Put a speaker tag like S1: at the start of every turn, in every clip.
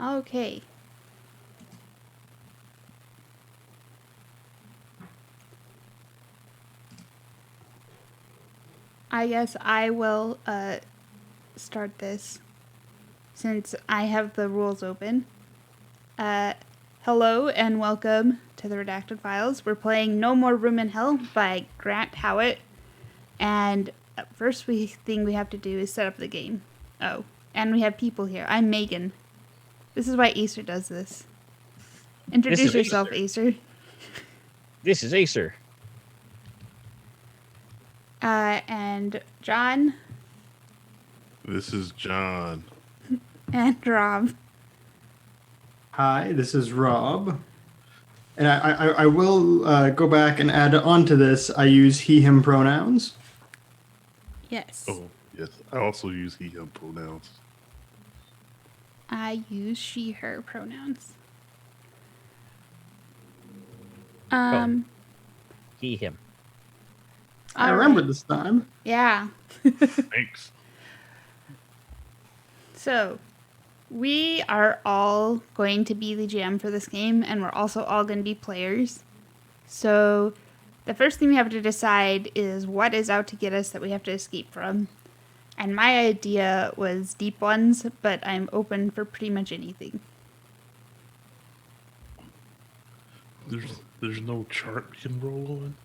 S1: Okay. I guess I will start this since I have the rules open. Hello and welcome to the Redacted Files. We're playing No More Room in Hell by Grant Howitt. And first thing we have to do is set up the game. Oh, and we have people here. I'm Megan. This is why Acer does this. Introduce yourself, Acer.
S2: This is Acer.
S1: And John.
S3: This is John.
S1: And Rob.
S4: Hi, this is Rob. And I will go back and add on to this. I use he, him pronouns.
S1: Yes.
S3: Oh, yes. I also use he, him pronouns.
S1: I use she, her pronouns.
S2: He, him.
S4: I remembered this time.
S1: Yeah.
S3: Thanks.
S1: So, we are all going to be the GM for this game, and we're also all going to be players. So, the first thing we have to decide is what is out to get us that we have to escape from. And my idea was deep ones, but I'm open for pretty much anything.
S3: There's no chart we can roll on.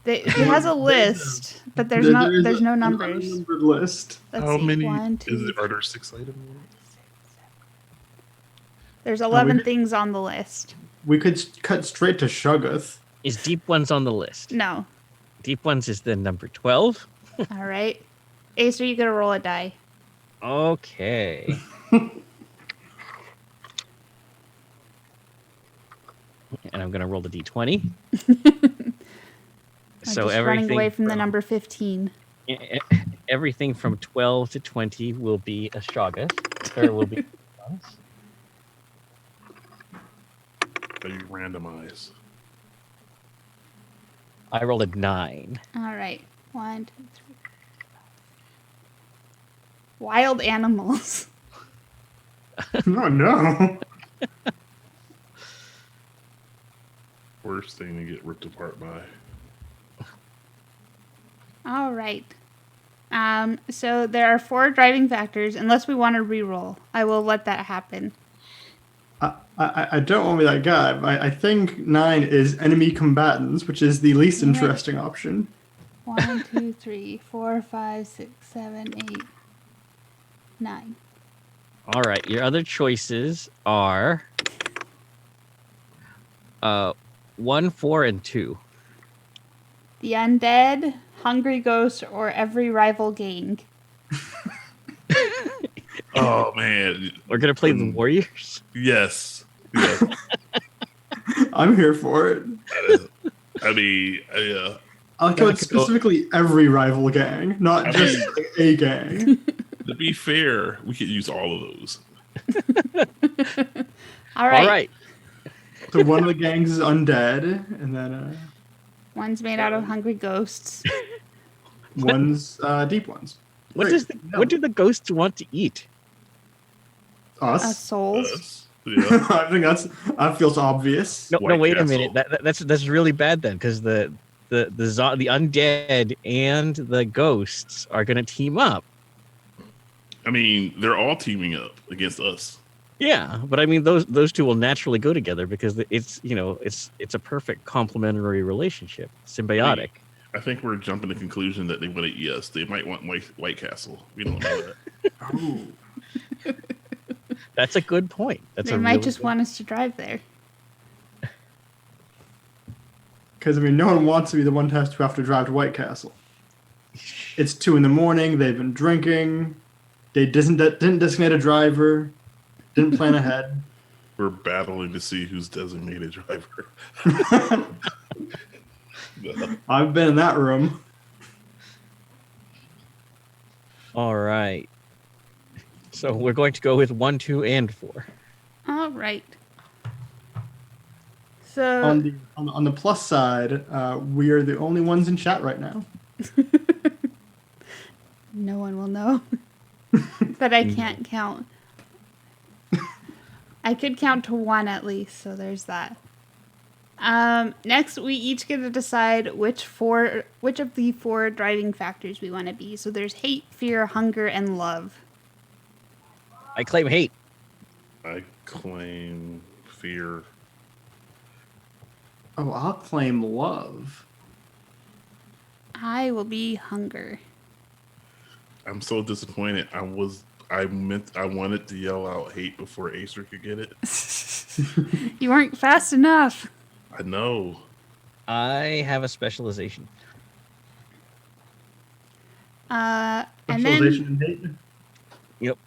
S1: It has a list, but there's no numbers.
S4: An unnumbered list.
S1: Let's
S3: How
S1: see.
S3: many?
S1: 1, 2,
S3: Are there 6 items?
S1: There's 11 things on the list.
S4: We could cut straight to Shuggoth.
S2: Is Deep Ones on the list?
S1: No.
S2: Deep Ones is the number 12.
S1: All right. Ace, are you going to roll a die?
S2: Okay. And I'm going to roll the D20. So
S1: just running away from the number 15.
S2: Everything from 12 to 20 will be a Shoggoth. There will be ones.
S3: They randomize.
S2: I rolled a 9.
S1: All right. 1, 2, 3. Wild animals.
S4: Oh, no.
S3: Worst thing to get ripped apart by.
S1: All right. So there are 4 driving factors, unless we want to re-roll. I will let that happen.
S4: I don't want to be that guy, but I think 9 is enemy combatants, which is the least interesting option.
S1: 1, 2, 3, 4, 5, 6, 7, 8, 9.
S2: All right. Your other choices are 1, 4, and 2.
S1: The undead, hungry ghost, or every rival gang.
S3: Oh, man.
S2: We're going to play the Warriors?
S3: Yes.
S4: I'm here for it.
S3: I mean, yeah.
S4: I like how it's specifically every rival gang, not just a gang.
S3: To be fair, we could use all of those.
S1: All right.
S2: All right.
S4: So one of the gangs is undead, and then
S1: One's made out of hungry ghosts.
S4: one's deep ones.
S2: What do the ghosts want to eat?
S4: Us.
S1: Souls.
S3: Yeah.
S4: I think that feels obvious.
S2: No,
S3: White
S2: wait a
S3: Castle.
S2: minute. That's really bad then, because the undead and the ghosts are going to team up.
S3: I mean, they're all teaming up against us.
S2: Yeah, but I mean those two will naturally go together because it's a perfect complementary relationship, symbiotic.
S3: I think we're jumping to the conclusion that they want to eat us. They might want White Castle. We don't know that.
S4: Oh.
S2: That's a good point.
S1: They might just want us to drive there.
S4: Because, I mean, no one wants to be the one to have to drive to White Castle. It's 2 a.m. They've been drinking. They didn't designate a driver. Didn't plan ahead.
S3: We're battling to see who's designated driver. No.
S4: I've been in that room.
S2: All right. So we're going to go with 1, 2, and 4.
S1: All right. So
S4: On the plus side, we are the only ones in chat right now.
S1: no one will know. But I can't count. I could count to 1 at least, so there's that. Next, we each get to decide which of the 4 driving factors we want to be. So there's hate, fear, hunger, and love.
S2: I claim hate.
S3: I claim fear.
S4: Oh, I'll claim love.
S1: I will be hunger.
S3: I'm so disappointed. I wanted to yell out hate before Acer could get it.
S1: You weren't fast enough.
S3: I know.
S2: I have a specialization.
S1: And
S4: Specialization
S1: then
S4: in hate.
S2: Yep.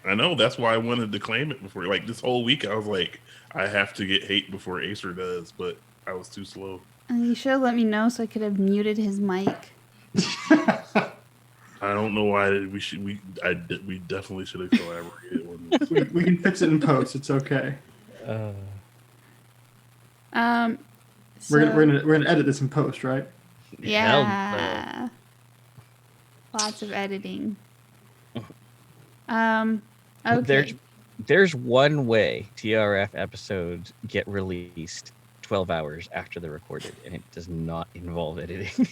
S3: I know. That's why I wanted to claim it before. Like this whole week, I was like, I have to get hate before Acer does, but I was too slow.
S1: you should have let me know so I could have muted his mic.
S3: I don't know why we definitely should have collaborated on this.
S4: We can fix it in post. It's okay.
S1: So,
S4: We're gonna edit this in post, right?
S1: yeah. Lots of editing. Okay.
S2: There's one way TRF episodes get released 12 hours after they're recorded, and it does not involve editing.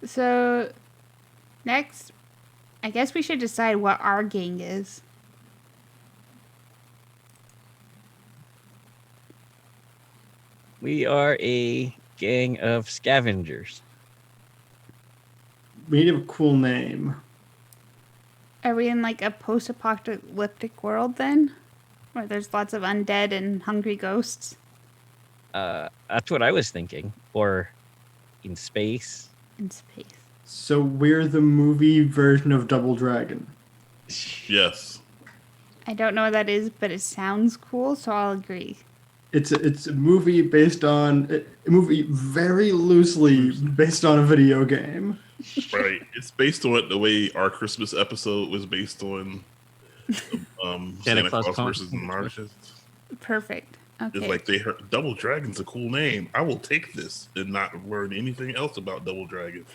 S1: So, next, I guess we should decide what our gang is.
S2: We are a gang of scavengers.
S4: We need to have a cool name.
S1: Are we in like a post-apocalyptic world then? Where there's lots of undead and hungry ghosts?
S2: That's what I was thinking. Or in space.
S1: In space.
S4: So we're the movie version of Double Dragon.
S3: Yes.
S1: I don't know what that is, but it sounds cool, so I'll agree.
S4: It's a movie based on a movie very loosely based on a video game.
S3: Right. It's based on the way our Christmas episode was based on Santa Claus versus the Martians.
S1: Perfect. Okay.
S3: It's like they heard Double Dragon's a cool name. I will take this and not learn anything else about Double Dragon.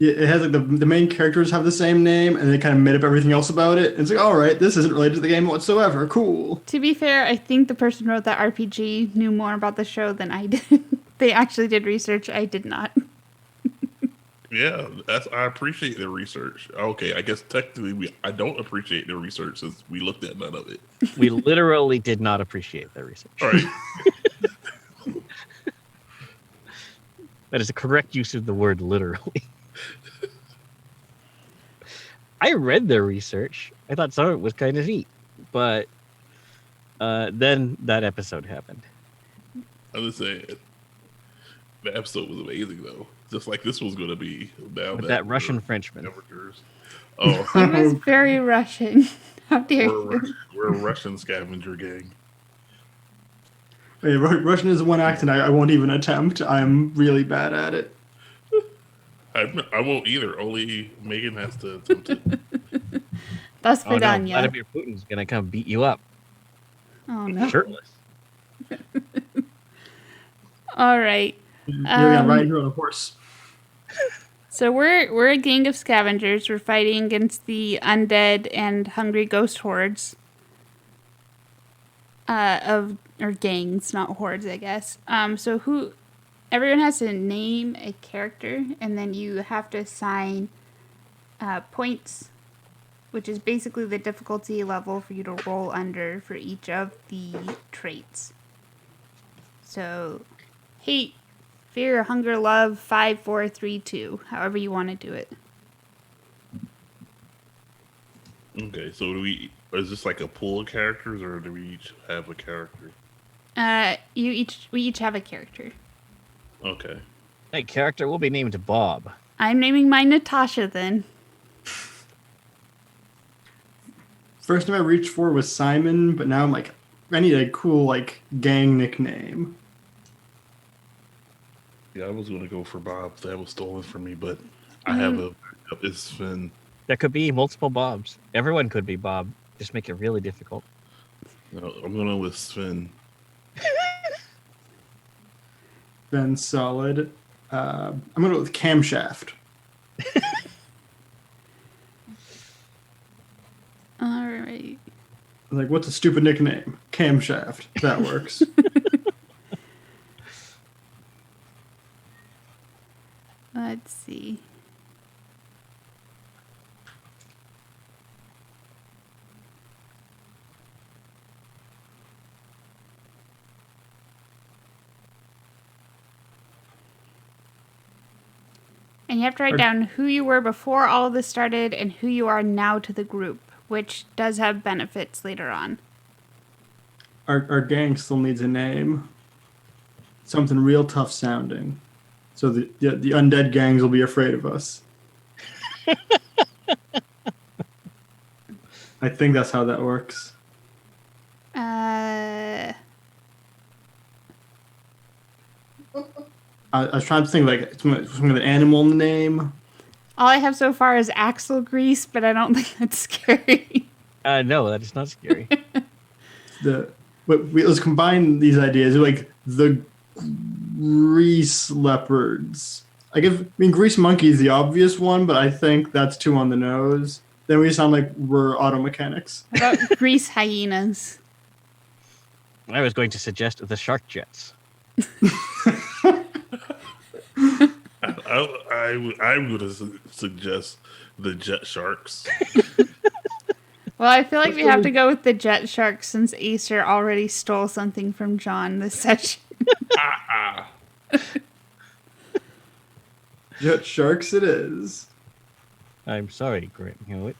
S4: Yeah, it has like the main characters have the same name, and they kind of made up everything else about it. And it's like, all right, this isn't related to the game whatsoever. Cool.
S1: To be fair, I think the person who wrote that RPG knew more about the show than I did. They actually did research. I did not.
S3: Yeah, I appreciate the research. Okay, I guess technically I don't appreciate the research since we looked at none of it.
S2: We literally did not appreciate their research.
S3: All right.
S2: That is a correct use of the word literally. I read their research. I thought some of it was kind of neat. But then that episode happened.
S3: I'm just saying, the episode was amazing though. Just like this was going to be. Now
S2: With that Russian Frenchman.
S3: Oh,
S1: It was very Russian. How dare you?
S3: we're a Russian scavenger gang.
S4: Wait, Russian is one accent I won't even attempt. I'm really bad at it.
S3: I won't either. Only Megan has to attempt it.
S1: That's
S2: Oh no,
S1: Vidania.
S2: Vladimir Putin's going to come beat you up.
S1: Oh, no.
S2: Shirtless.
S1: All right.
S4: You're gonna ride here on a horse.
S1: So we're a gang of scavengers. We're fighting against the undead and hungry ghost hordes. Or gangs, not hordes, I guess. So everyone has to name a character, and then you have to assign points, which is basically the difficulty level for you to roll under for each of the traits. So, hate, fear, hunger, love, 5, 4, 3, 2. However you want to do it.
S3: Okay, so is this like a pool of characters, or do we each have a character?
S1: We each have a character.
S3: Okay.
S2: That character will be named Bob.
S1: I'm naming mine Natasha then.
S4: First name I reached for was Simon, but now I'm like, I need a cool like gang nickname.
S3: Yeah, I was going to go for Bob. That was stolen from me, but I have a backup. It's Sven.
S2: There could be multiple Bobs. Everyone could be Bob. Just make it really difficult.
S3: No, I'm going with Sven.
S4: Then solid. I'm gonna go with Camshaft.
S1: All right.
S4: Like, what's a stupid nickname? Camshaft. That works.
S1: Let's see. And you have to write down who you were before all of this started and who you are now to the group, which does have benefits later on.
S4: Our gang still needs a name. Something real tough sounding. So the undead gangs will be afraid of us. I think that's how that works. I was trying to think like some of the animal name.
S1: All I have so far is axle grease, but I don't think that's scary.
S2: No, that is not scary.
S4: Let's combine these ideas. Like the grease leopards. I mean, grease monkey is the obvious one, but I think that's too on the nose. Then we sound like we're auto mechanics.
S1: How about grease hyenas?
S2: I was going to suggest the shark jets.
S3: I would suggest the jet sharks.
S1: Well, I feel like we have to go with the jet sharks since Acer already stole something from John this session.
S4: Jet sharks it is.
S2: I'm sorry, Grant Hewitt.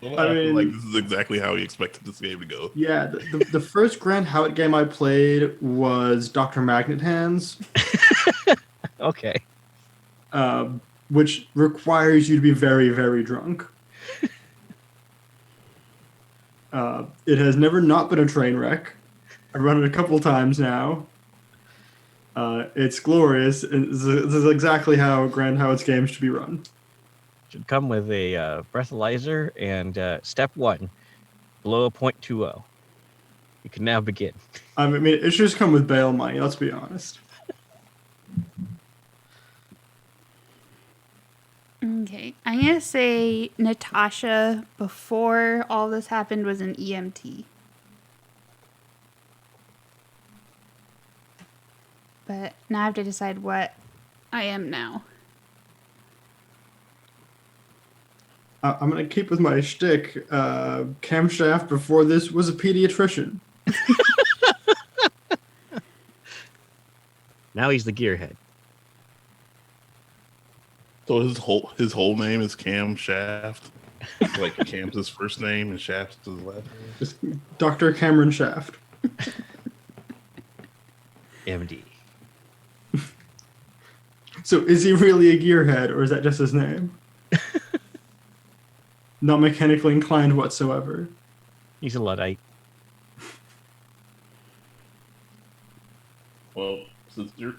S3: Well,
S4: I
S3: I feel
S4: mean-
S3: like this is exactly how he expected this game to go.
S4: Yeah, the first Grant Howitt game I played was Dr. Magnet Hands,
S2: Okay.
S4: which requires you to be very, very drunk. It has never not been a train wreck. I've run it a couple times now. It's glorious. And this is exactly how Grant Howitt's games should be run.
S2: Should come with a breathalyzer and step 1, blow a .20. You can now begin.
S4: I mean, it should just come with bail money, let's be honest.
S1: Okay, I'm going to say Natasha, before all this happened, was an EMT. But now I have to decide what I am now.
S4: I'm going to keep with my shtick. Camshaft before this was a pediatrician.
S2: Now he's the gearhead.
S3: So his whole name is Cam Shaft. Like Cam's his first name and Shaft's his last name.
S4: Just Dr. Cameron Shaft.
S2: MD.
S4: So is he really a gearhead, or is that just his name? Not mechanically inclined whatsoever.
S2: He's a Luddite.
S3: Well,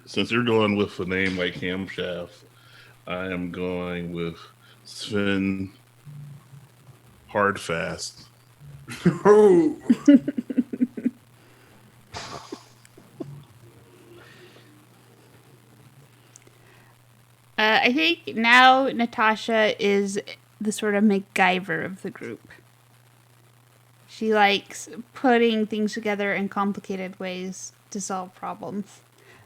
S3: since you're going with a name like Cam Shaft, I am going with Sven Hardfast.
S4: Oh.
S1: I think now Natasha is the sort of MacGyver of the group. She likes putting things together in complicated ways to solve problems.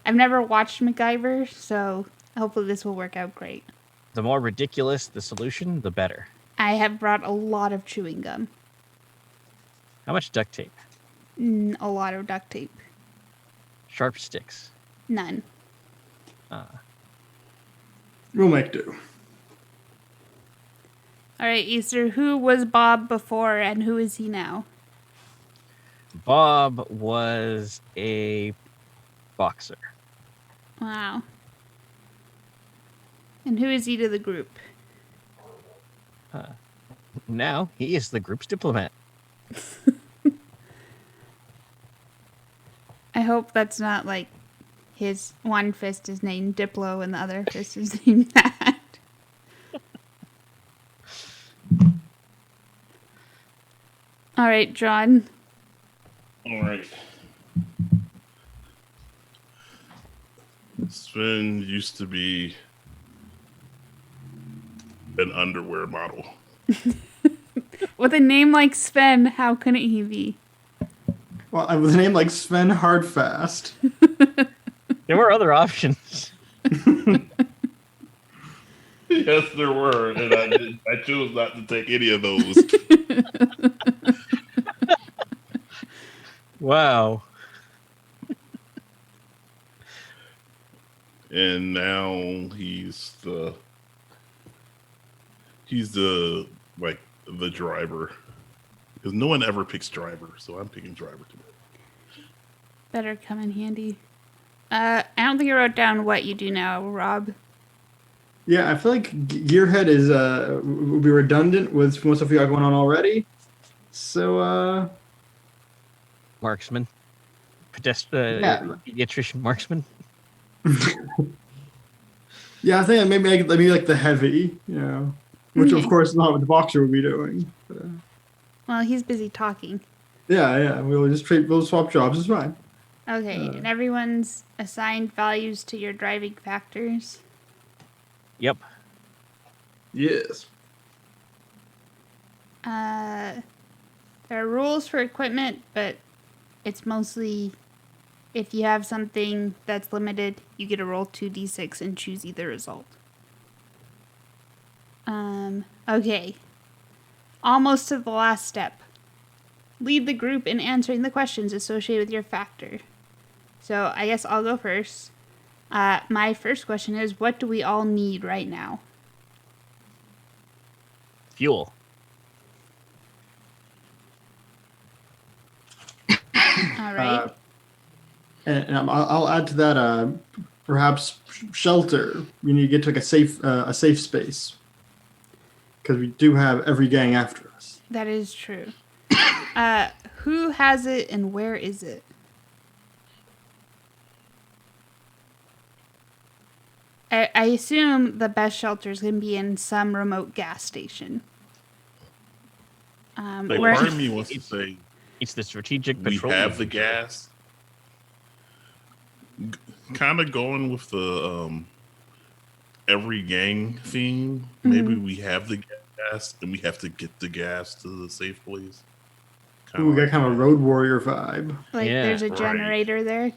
S1: I've never watched MacGyver, so hopefully this will work out great.
S2: The more ridiculous the solution, the better.
S1: I have brought a lot of chewing gum.
S2: How much duct tape?
S1: A lot of duct tape.
S2: Sharp sticks.
S1: None.
S4: We'll make do.
S1: All right, Easter, who was Bob before and who is he now?
S2: Bob was a boxer.
S1: Wow. And who is he to the group?
S2: Now he is the group's diplomat.
S1: I hope that's not like his one fist is named Diplo and the other fist is named that. All right, John.
S3: All right. Sven used to be an underwear model.
S1: With a name like Sven, how couldn't he be?
S4: Well, with a name like Sven Hardfast.
S2: There were other options.
S3: Yes, there were, and I chose not to take any of those.
S2: Wow.
S3: And now he's the like the driver, because no one ever picks driver, so I'm picking driver today.
S1: Better come in handy. I don't think you wrote down what you do now, Rob.
S4: Yeah, I feel like Gearhead is would be redundant with most of you got going on already. So
S2: Marksman. Pediatrician marksman.
S4: yeah, I think maybe like the heavy, which of course is not what the boxer would be doing.
S1: Well, he's busy talking.
S4: Yeah, we'll swap jobs. It's fine.
S1: Okay, and everyone's assigned values to your driving factors.
S2: Yep.
S4: Yes.
S1: There are rules for equipment, but it's mostly if you have something that's limited, you get to roll 2d6 and choose either result. Okay. Almost to the last step. Lead the group in answering the questions associated with your factor. So I guess I'll go first. My first question is, what do we all need right now?
S2: Fuel.
S1: All right.
S4: And I'll add to that. Perhaps shelter. We need to get to like a safe space, because we do have every gang after us.
S1: That is true. Who has it and where is it? I assume the best shelter is going to be in some remote gas station.
S3: Like,
S1: where-
S3: part of me wants to say
S2: It's the strategic
S3: we
S2: patrol.
S3: have the gas. Kind of going with the every gang theme. Maybe we have the gas and we have to get the gas to the safe place.
S4: Ooh, we got kind of a road warrior vibe.
S1: Like
S2: Yeah,
S1: there's a
S3: right.
S1: generator there.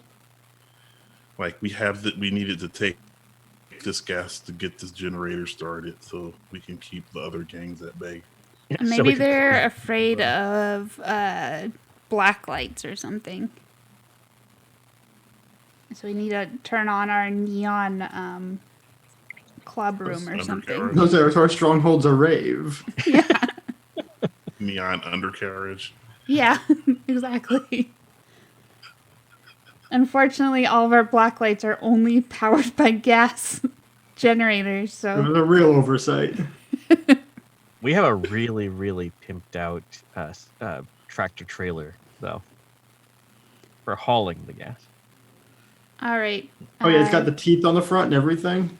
S3: Like we needed to take this gas to get this generator started so we can keep the other gangs at bay.
S2: Yeah,
S1: Maybe
S2: so we can-
S1: they're afraid of black lights or something. So we need to turn on our neon club room or
S3: That's
S1: something.
S3: undercarriage.
S4: Those are our strongholds are rave.
S3: Neon undercarriage.
S1: Yeah, exactly. Unfortunately, all of our black lights are only powered by gas generators,
S4: It
S1: so
S4: was a real oversight.
S2: We have a really, really pimped out tractor trailer, though, for hauling the gas.
S1: all right.
S4: Oh yeah, it's got the teeth on the front and everything.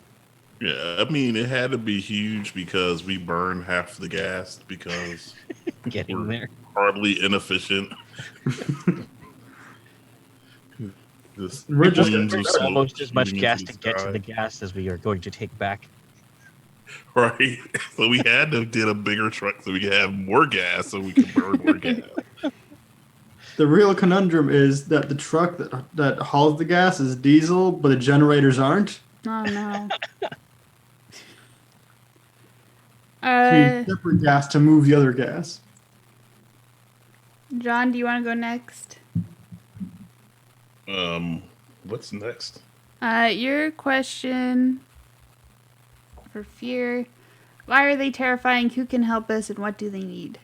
S3: Yeah, I mean it had to be huge because we burn half the gas because
S2: Getting
S3: we're
S2: there.
S3: hardly inefficient. This
S4: We're just
S3: plumes
S4: gonna
S3: of
S2: There's
S3: smoke
S2: almost as much
S3: shooting
S2: gas
S3: into
S2: to
S3: the
S2: get to
S3: sky.
S2: the gas as we are going to take back.
S3: Right. So we had to get a bigger truck so we could have more gas so we could burn more gas.
S4: The real conundrum is that the truck that hauls the gas is diesel, but the generators aren't.
S1: Oh no.
S4: So we need separate gas to move the other gas.
S1: John, do you want to go next?
S3: What's next?
S1: Your question for fear. Why are they terrifying? Who can help us? And what do they need?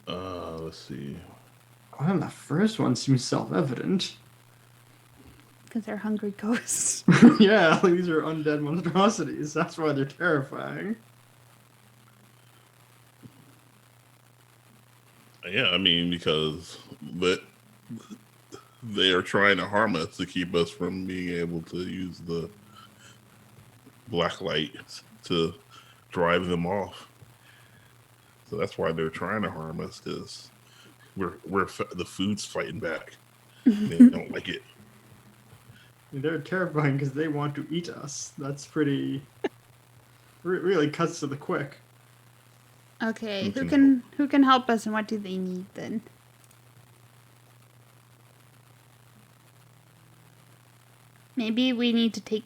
S3: Let's see.
S4: Well, the first one seems self-evident.
S1: Because they're hungry ghosts.
S4: Yeah, like these are undead monstrosities. That's why they're terrifying.
S3: Yeah, I mean because they are trying to harm us to keep us from being able to use the black light to drive them off. So that's why they're trying to harm us, because the food's fighting back. They don't like it.
S4: They're terrifying because they want to eat us. That's pretty. Really cuts to the quick.
S1: Okay,
S3: Who
S1: who
S3: can
S1: can help us, and what do they need then? Maybe we need to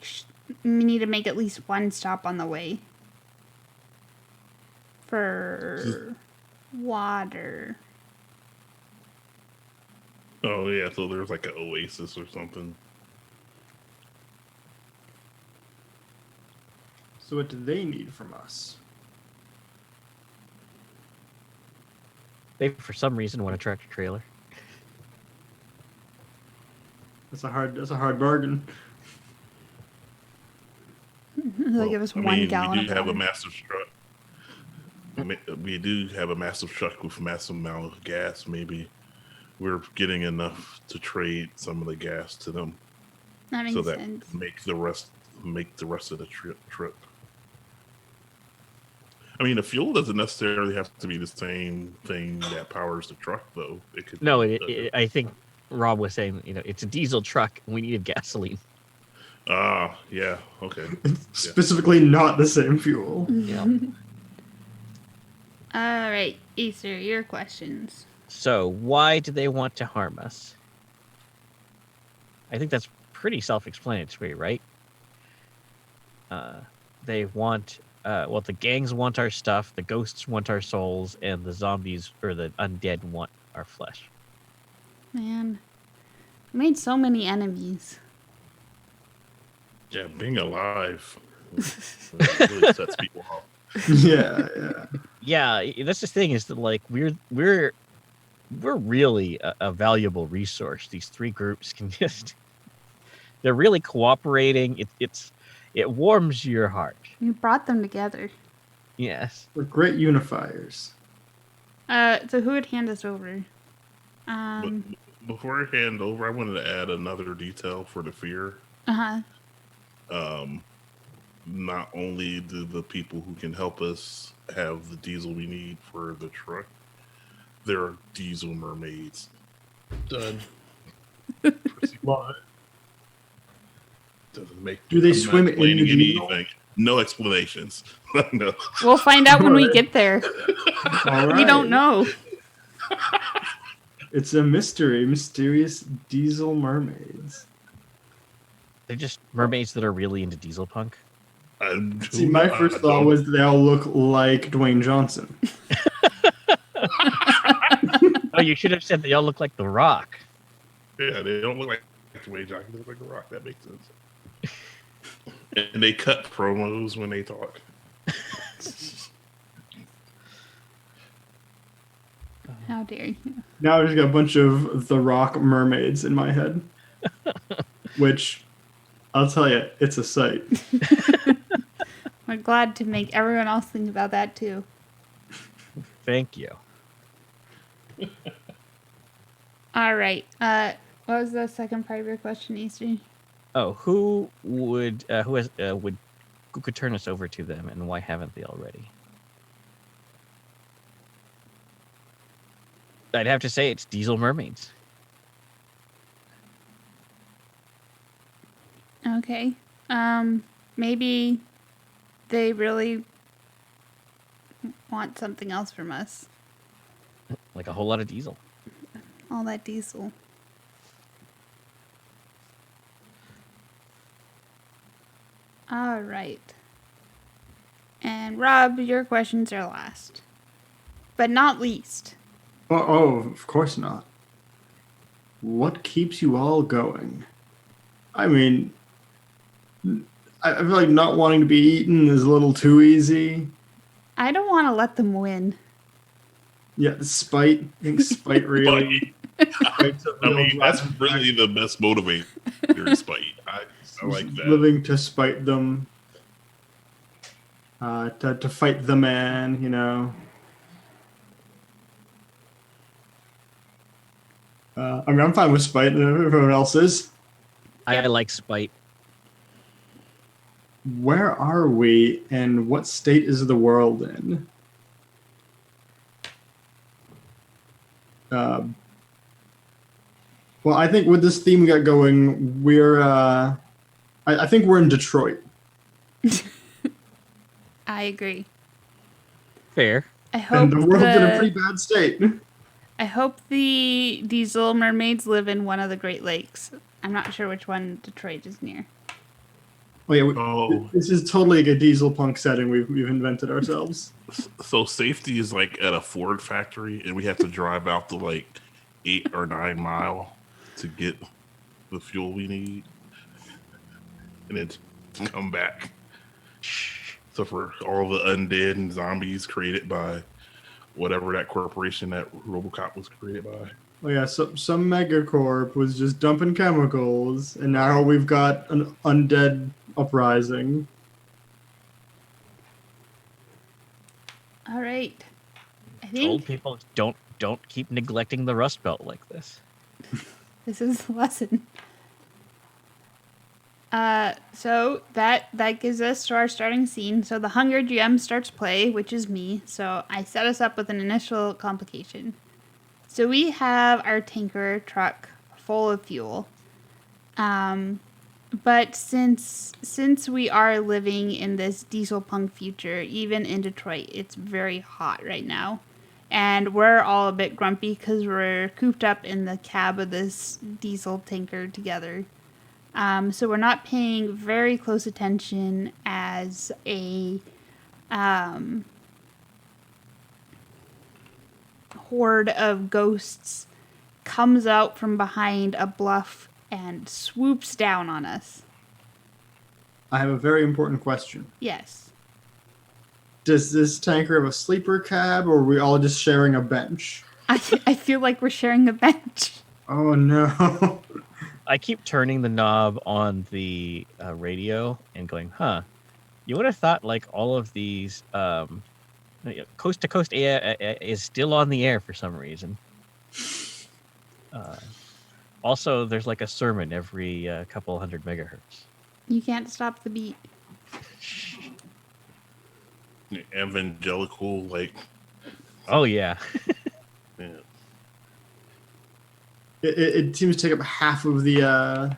S1: we need to make at least one stop on the way for water.
S3: Oh yeah, so there's like an oasis or something.
S4: So what do they need from us?
S2: They, for some reason, want a tractor trailer.
S4: That's a hard bargain.
S1: They'll give us
S3: I
S1: 1
S3: mean,
S1: gallon
S3: we do
S1: of
S3: have a
S1: water.
S3: massive truck. We do have a massive truck with massive amount of gas. Maybe we're getting enough to trade some of the gas to them,
S1: That makes
S3: so that
S1: sense.
S3: make the rest of the trip. I mean, the fuel doesn't necessarily have to be the same thing that powers the truck, though. It could.
S2: No,
S3: Be
S2: I think Rob was saying, it's a diesel truck. We needed gasoline.
S3: Yeah, okay.
S4: Specifically, not the same fuel.
S2: Yeah.
S1: All right, Easter, your questions.
S2: So, why do they want to harm us? I think that's pretty self-explanatory, right? They want, the gangs want our stuff, the ghosts want our souls, and the zombies or the undead want our flesh.
S1: Man, we made so many enemies.
S3: Yeah, being alive really sets people off.
S4: Yeah.
S2: Yeah, that's the thing, is that like we're really a valuable resource. These three groups can they're really cooperating. It warms your heart.
S1: We brought them together.
S2: Yes.
S4: We're great unifiers.
S1: So who would hand us over?
S3: But before I hand over, I wanted to add another detail for the fear.
S1: Uh-huh.
S3: Not only do the people who can help us have the diesel we need for the truck, there are diesel mermaids. Done.
S4: Love it.
S3: Doesn't make.
S4: Do they
S3: I'm not
S4: swim in
S3: explaining
S4: the diesel?
S3: anything. No explanations. No.
S1: We'll find out when we get there.
S4: All right.
S1: We don't know.
S4: It's a mystery. Mysterious diesel mermaids.
S2: They're just mermaids that are really into Dieselpunk.
S4: See, my first thought was they all look like Dwayne Johnson.
S2: Oh, you should have said they all look like The Rock.
S3: Yeah, they don't look like Dwayne Johnson. They look like The Rock. That makes sense. And they cut promos when they talk.
S1: How dare you?
S4: Now I just got a bunch of The Rock mermaids in my head. Which, I'll tell you, it's a sight.
S1: We're glad to make everyone else think about that too.
S2: Thank you.
S1: All right. What was the second part of your question, Easter?
S2: Oh, who could turn us over to them, and why haven't they already? I'd have to say it's Diesel Mermaids.
S1: Okay. Maybe they really want something else from us.
S2: Like a whole lot of diesel.
S1: All that diesel. All right. And Rob, your questions are last. But not least.
S4: Oh, of course not. What keeps you all going? I mean, I feel like not wanting to be eaten is a little too easy.
S1: I don't want to let them win.
S4: Yeah, the spite. I think spite really. Spite's a
S3: I
S4: real
S3: mean, that's
S4: driving
S3: really the best motivator, spite. I like that.
S4: Living to spite them. To fight the man, you know. I mean, I'm fine with spite, and everyone else is.
S2: I like spite.
S4: Where are we, and what state is the world in? Well, I think with this theme we got going, we're I think we're in Detroit.
S1: I agree.
S2: Fair.
S1: I hope
S4: And the world's in a pretty bad state.
S1: I hope the diesel mermaids live in one of the Great Lakes. I'm not sure which one Detroit is near.
S4: Oh yeah,
S3: Oh,
S4: this is totally like a Dieselpunk setting we've invented ourselves.
S3: so safety is like at a Ford factory, and we have to drive out to like 8 or 9 mile to get the fuel we need, and then come back. So for all the undead and zombies created by whatever that corporation that RoboCop was created by.
S4: Oh yeah, so some megacorp was just dumping chemicals, and now we've got an undead uprising.
S1: All right. I
S2: Old
S1: think
S2: people don't keep neglecting the Rust Belt like this.
S1: this is the lesson. So that gives us to our starting scene. So the Hunger GM starts play, which is me. So I set us up with an initial complication. So we have our tanker truck full of fuel. But since we are living in this dieselpunk future, even in Detroit, it's very hot right now. And we're all a bit grumpy because we're cooped up in the cab of this diesel tanker together. So we're not paying very close attention as a horde of ghosts comes out from behind a bluff and swoops down on us.
S4: I have a very important question.
S1: Yes.
S4: Does this tanker have a sleeper cab, or are we all just sharing a bench?
S1: I feel like we're sharing a bench.
S4: Oh no.
S2: I keep turning the knob on the radio and going, huh, you would have thought like all of these coast to coast air is still on the air for some reason. Also, there's like a sermon every couple hundred megahertz.
S1: You can't stop the beat.
S3: Evangelical, like,
S2: Oh yeah.
S3: yeah.
S4: It seems to take up half of the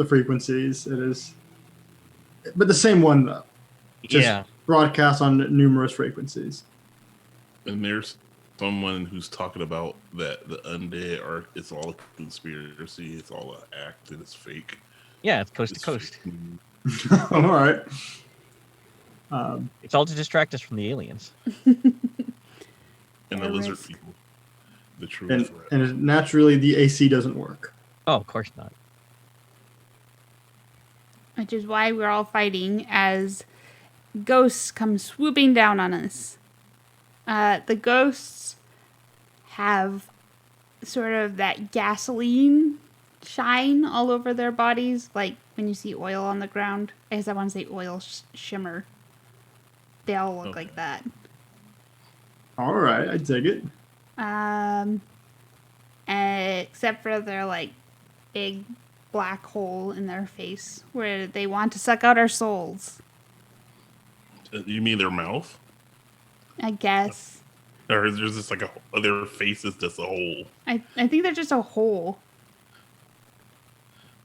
S4: frequencies. It is, but the same one though. Just
S2: Yeah.
S4: broadcast on numerous frequencies.
S3: And there's someone who's talking about that the undead are, it's all a conspiracy, it's all an act, and it's fake.
S2: Yeah, it's coast to
S3: It's
S2: coast.
S3: fake.
S4: All right.
S2: It's all to distract us from the aliens.
S3: And the
S1: Air
S3: lizard
S1: risk.
S3: people. The true
S4: And
S3: threat.
S4: naturally the AC doesn't work.
S2: Oh, of course not.
S1: Which is why we're all fighting as ghosts come swooping down on us. The ghosts have sort of that gasoline shine all over their bodies, like when you see oil on the ground. I guess I want to say oil shimmer. They all look
S3: Okay.
S1: like that.
S4: All right, I dig it.
S1: Except for their like big black hole in their face where they want to suck out our souls.
S3: You mean their mouth?
S1: I guess.
S3: Or is there just like their face is just a hole?
S1: I think they're just a hole.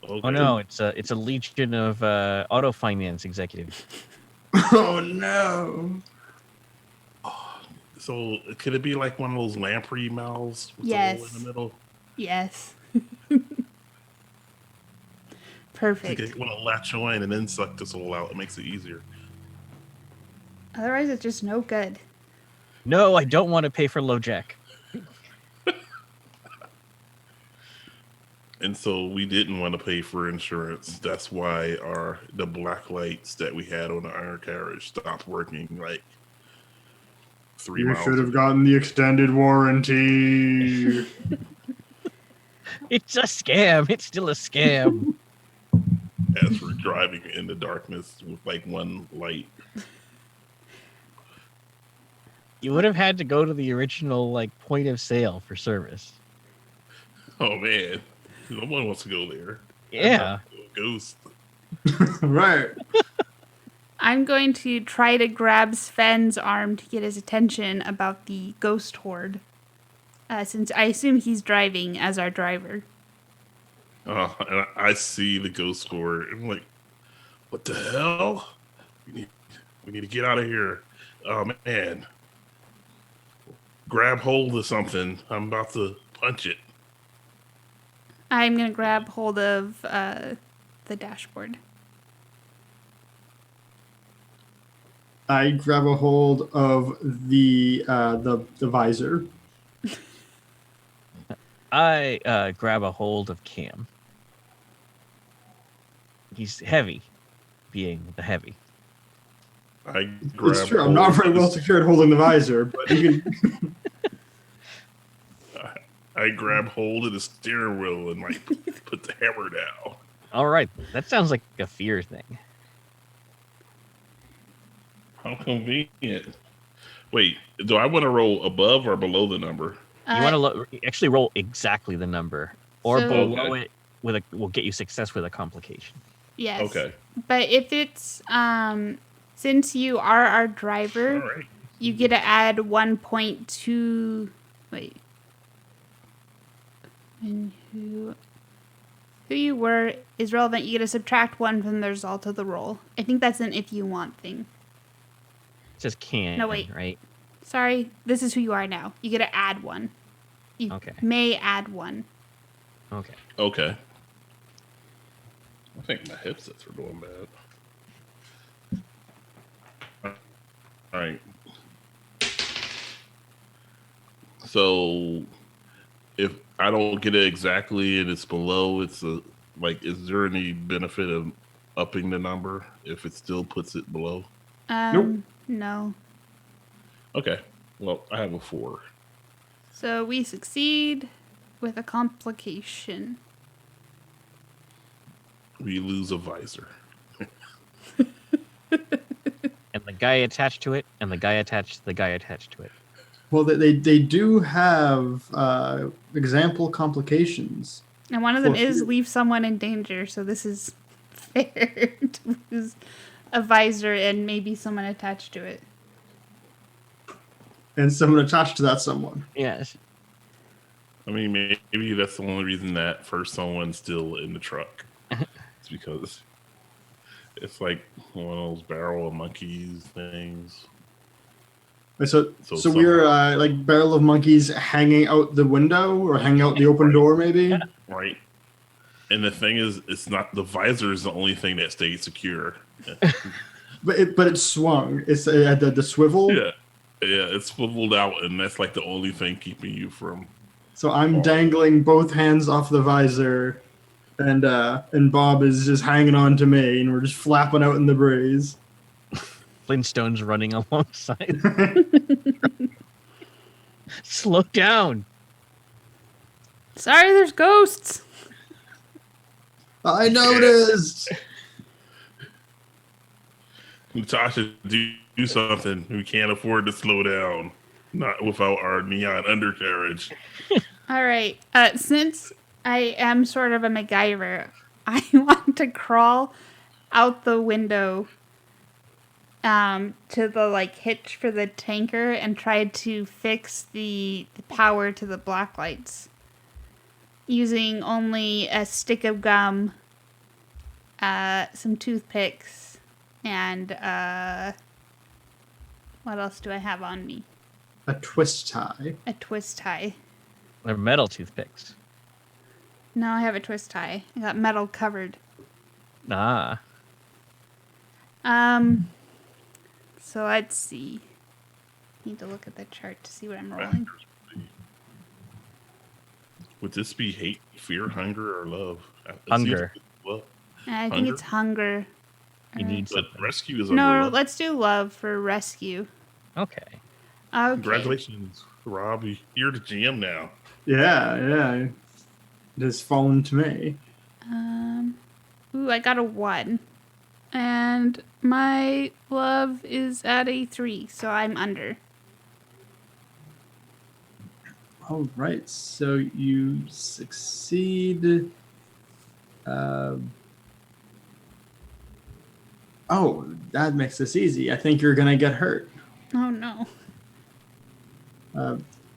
S3: Okay.
S2: Oh no, it's a legion of auto finance executives.
S4: Oh no.
S3: So could it be like one of those lamprey mouths with
S1: Yes.
S3: the hole in the middle?
S1: Yes.
S3: Like
S1: Perfect.
S3: they want to latch on and then suck this hole out. It makes it easier.
S1: Otherwise, it's just no good.
S2: No, I don't want to pay for LoJack.
S3: And so we didn't want to pay for insurance. That's why the black lights that we had on the iron carriage stopped working like 3
S4: You
S3: miles.
S4: should have gotten the extended warranty.
S2: It's a scam. It's still a scam.
S3: As we're driving in the darkness with like one light.
S2: You would have had to go to the original like point of sale for service.
S3: Oh man, no one wants to go there.
S2: Yeah.
S3: Ghost.
S4: Right.
S1: I'm going to try to grab Sven's arm to get his attention about the ghost horde. since I assume he's driving as our driver.
S3: And I see the ghost score. I'm like, what the hell? We need to get out of here. Oh man. Grab hold of something. I'm about to punch it.
S1: I'm going to grab hold of the dashboard.
S4: I grab a hold of the visor.
S2: I grab a hold of Cam. He's heavy, being the heavy.
S3: I grab
S4: It's true. I'm not
S3: hold
S4: very
S3: of
S4: well
S3: this-
S4: secured holding the visor, but you can.
S3: I grab hold of the steering wheel and like put the hammer down.
S2: All right, that sounds like a fear thing.
S3: How convenient. Wait, do I want to roll above or below the number?
S2: You want to actually roll exactly the number, or
S1: So-
S2: below
S3: Okay.
S2: it will get you success with a complication.
S1: Yes.
S3: Okay.
S1: But if it's since you are our driver,
S3: All right.
S1: you get to add 1.2. Wait. And who you were is relevant. You get to subtract 1 from the result of the roll. I think that's an if you want thing.
S2: It says can,
S1: No, wait.
S2: right?
S1: Sorry, this is who you are now. You get to add 1. You
S2: Okay.
S1: may add 1.
S2: Okay.
S3: Okay. I think my headsets are doing bad. All right. So if I don't get it exactly and it's below, it's a like. Is there any benefit of upping the number if it still puts it below?
S4: Nope.
S1: No.
S3: Okay. Well, I have a 4.
S1: So we succeed with a complication.
S3: We lose a visor.
S2: And the guy attached to it, and the guy attached to the guy attached to it.
S4: Well, they do have example complications.
S1: And one of them
S4: For
S1: is
S4: fear.
S1: leave someone in danger, so this is fair to lose a visor and maybe someone attached to it.
S4: And someone attached to that someone.
S2: Yes.
S3: I mean, maybe that's the only reason that first someone's still in the truck. It's because it's like one of those barrel of monkeys things.
S4: So
S3: So
S4: we're like barrel of monkeys hanging out the window or hanging out the open door, maybe.
S3: Right. And the thing is, it's not the visor is the only thing that stays secure.
S4: But it's swung. It's the swivel.
S3: Yeah. Yeah, it's swiveled out, and that's like the only thing keeping you from.
S4: So I'm dangling both hands off the visor, and Bob is just hanging on to me, and we're just flapping out in the breeze.
S2: Flintstones running alongside. Slow down.
S1: Sorry, there's ghosts.
S4: I noticed.
S3: Natasha, do something. We can't afford to slow down. Not without our neon undercarriage.
S1: All right. Since I am sort of a MacGyver, I want to crawl out the window to the like hitch for the tanker and try to fix the power to the black lights using only a stick of gum, some toothpicks, and what else do I have on me?
S4: A twist tie.
S1: A twist tie.
S2: They're metal toothpicks.
S1: No, I have a twist tie. I got metal covered.
S2: Ah.
S1: So let's see. Need to look at the chart to see what I'm rolling.
S3: Would this be hate, fear, hunger, or love? It seems
S2: Hunger.
S3: like love.
S1: I think
S3: Hunger?
S1: it's hunger.
S2: You need
S3: But
S2: something.
S3: rescue is under
S1: No,
S3: love.
S1: let's do love for rescue.
S2: Okay.
S1: Okay.
S3: Congratulations, Rob. You're the GM now.
S4: Yeah. It has fallen to me.
S1: Ooh, I got a 1. And my love is at a 3, so I'm under.
S4: All right, so you succeed. Oh, that makes this easy. I think you're gonna get hurt.
S1: Oh no.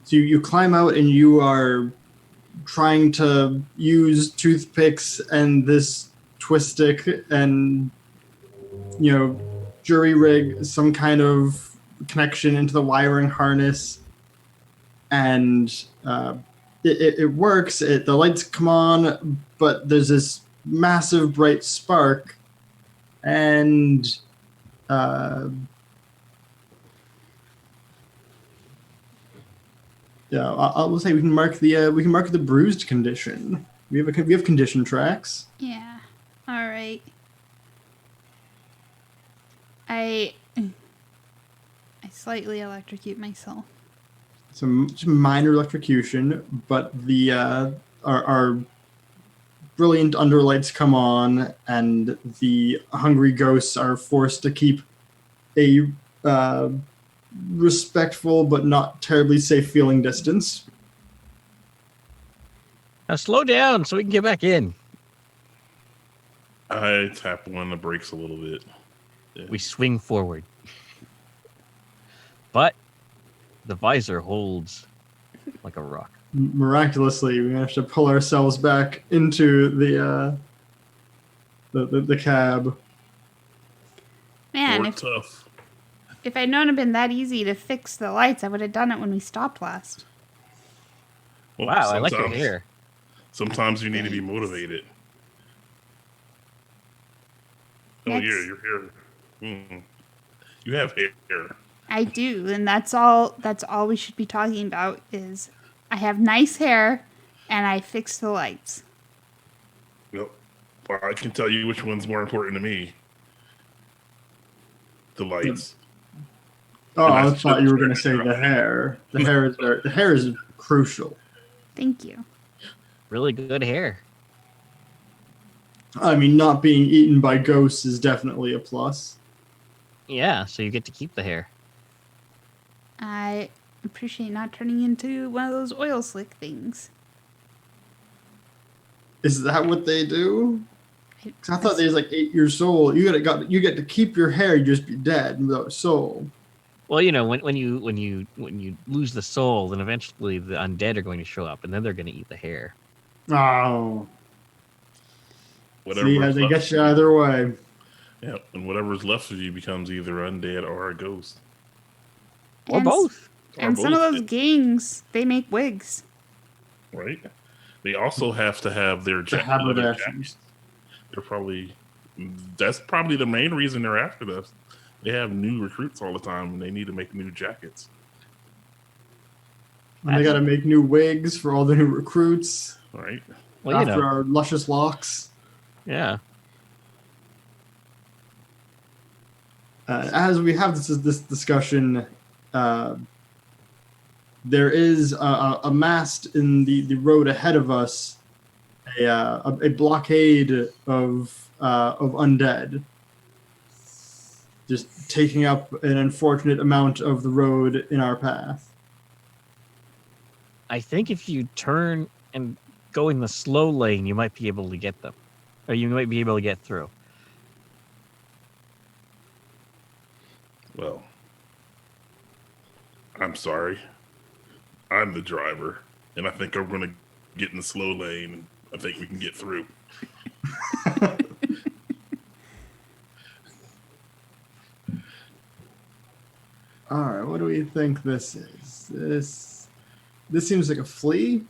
S4: So you climb out and you are trying to use toothpicks and this twist stick and, jury rig some kind of connection into the wiring harness. And it works. The lights come on, but there's this massive bright spark. And yeah, I'll say we can mark the bruised condition. We have condition tracks.
S1: Yeah. All right. I slightly electrocute myself.
S4: Some minor electrocution, but the our brilliant underlights come on, and the hungry ghosts are forced to keep a respectful but not terribly safe feeling distance.
S2: Now slow down so we can get back in.
S3: I tap on the brakes a little bit. Yeah.
S2: We swing forward. But the visor holds like a rock.
S4: Miraculously, we managed to pull ourselves back into the cab.
S1: Man,
S3: We're tough.
S1: if I'd known it'd been that easy to fix the lights, I would have done it when we stopped last.
S3: Well,
S2: Wow, I like your hair.
S3: Sometimes you need to be motivated. Oh,
S1: Next.
S3: yeah, your hair. You have hair.
S1: I do, and that's all we should be talking about is I have nice hair and I fix the lights.
S3: Well, I can tell you which one's more important to me. The lights.
S4: Oh, I thought you were going to say the hair. The hair is crucial.
S1: Thank you.
S2: Really good hair.
S4: I mean, not being eaten by ghosts is definitely a plus.
S2: Yeah, so you get to keep the hair.
S1: I appreciate not turning into one of those oil slick things.
S4: Is that what they do? 'Cause I thought they was like 8 years old. You get to keep your hair, you just be dead without a soul.
S2: Well, when you lose the soul, then eventually the undead are going to show up, and then they're going to eat the hair.
S4: Oh,
S3: Whatever
S4: see, they get you either way.
S3: Yeah, and whatever's left of you becomes either undead or a ghost.
S2: Or
S1: And
S2: both.
S1: And
S3: Or
S1: some of
S3: both.
S1: those gangs, they make wigs.
S3: Right? They also have to have their
S4: The
S3: leather
S4: haberdashers.
S3: jackets. That's probably the main reason they're after us. They have new recruits all the time, and they need to make new jackets.
S4: And they got to make new wigs for all the new recruits
S3: Right?
S2: Well,
S4: after our luscious locks.
S2: yeah.
S4: As we have this discussion, there is amassed in the road ahead of us a blockade of undead, just taking up an unfortunate amount of the road in our path.
S2: I think if you turn and go in the slow lane, you might be able to get them. Or you might be able to get through.
S3: Well, I'm sorry. I'm the driver, and I think I'm going to get in the slow lane, and I think we can get through.
S4: All right, what do we think this is? This seems like a flea,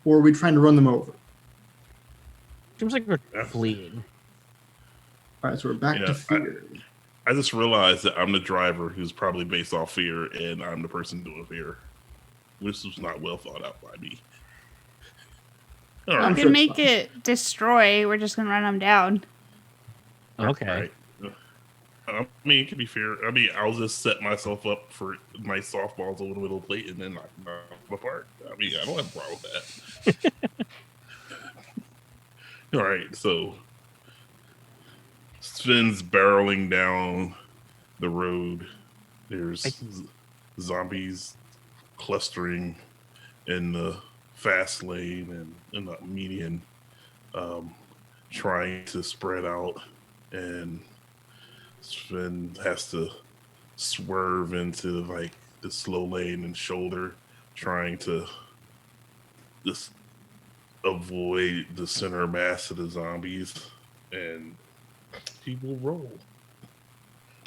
S4: or are we trying to run them over?
S2: Seems like we're
S3: Yeah.
S2: fleeing.
S4: All right, so we're back
S3: Yeah,
S4: to fear.
S3: I just realized that I'm the driver who's probably based off fear, and I'm the person doing fear. This was not well thought out by me. All
S4: I'm
S3: right.
S1: We
S4: sure
S1: can
S4: it's
S1: make
S4: fine.
S1: it destroy. We're just going to run them down.
S2: Okay.
S3: All right. I mean, it could be fair. I mean, I'll just set myself up for nice softballs over the middle plate and then knock them apart. I mean, I don't have a problem with that. All right, so Sven's barreling down the road. There's zombies clustering in the fast lane and in the median, trying to spread out, and Sven has to swerve into like the slow lane and shoulder trying to just avoid the center mass of the zombies, and he will roll.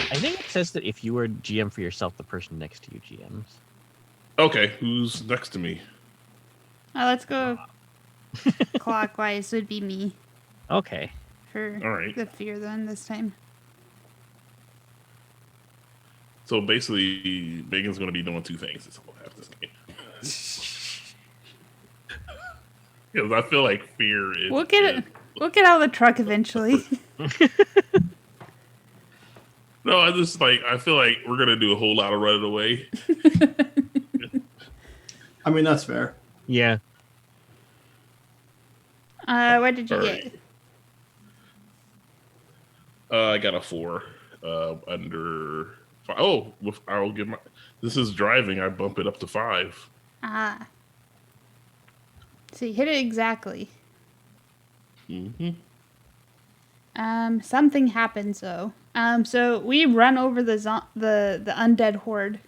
S2: I think it says that if you were GM for yourself, the person next to you GMs.
S3: Okay, who's next to me?
S1: Let's go clockwise. Would be me
S2: Okay.
S1: for
S3: All right.
S1: the fear then this time.
S3: So basically, Megan's going to be doing two things this whole half this game. Because I feel like fear is.
S1: We'll get it. We'll get out of the truck eventually.
S3: No, I just like, I feel like we're going to do a whole lot of running away.
S4: I mean, that's fair.
S2: Yeah.
S1: What did you
S3: All
S1: get?
S3: right. I got a 4 under 5. Oh, I'll give my. This is driving. I bump it up to 5.
S1: Ah. So you hit it exactly.
S3: Mm-hmm.
S1: Something happens though. So we run over the undead horde.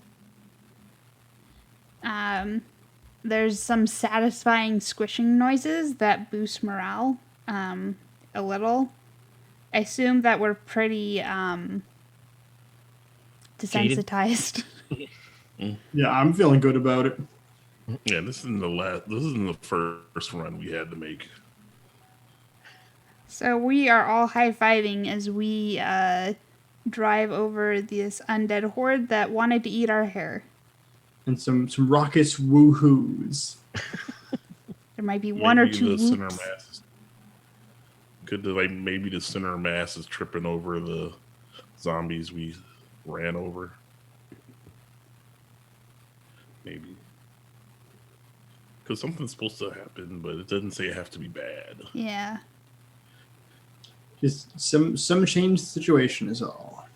S1: There's some satisfying squishing noises that boost morale, a little. I assume that we're pretty desensitized.
S4: Yeah, I'm feeling good about it.
S3: Yeah, this isn't the first run we had to make.
S1: So we are all high-fiving as we drive over this undead horde that wanted to eat our hair.
S4: And some raucous woohoos.
S1: There might be one or two
S3: the center
S1: whoops.
S3: mass. Maybe the center mass is tripping over the zombies we ran over. Maybe. Because something's supposed to happen, but it doesn't say it have to be bad.
S1: Yeah.
S4: Just some changed situation is all.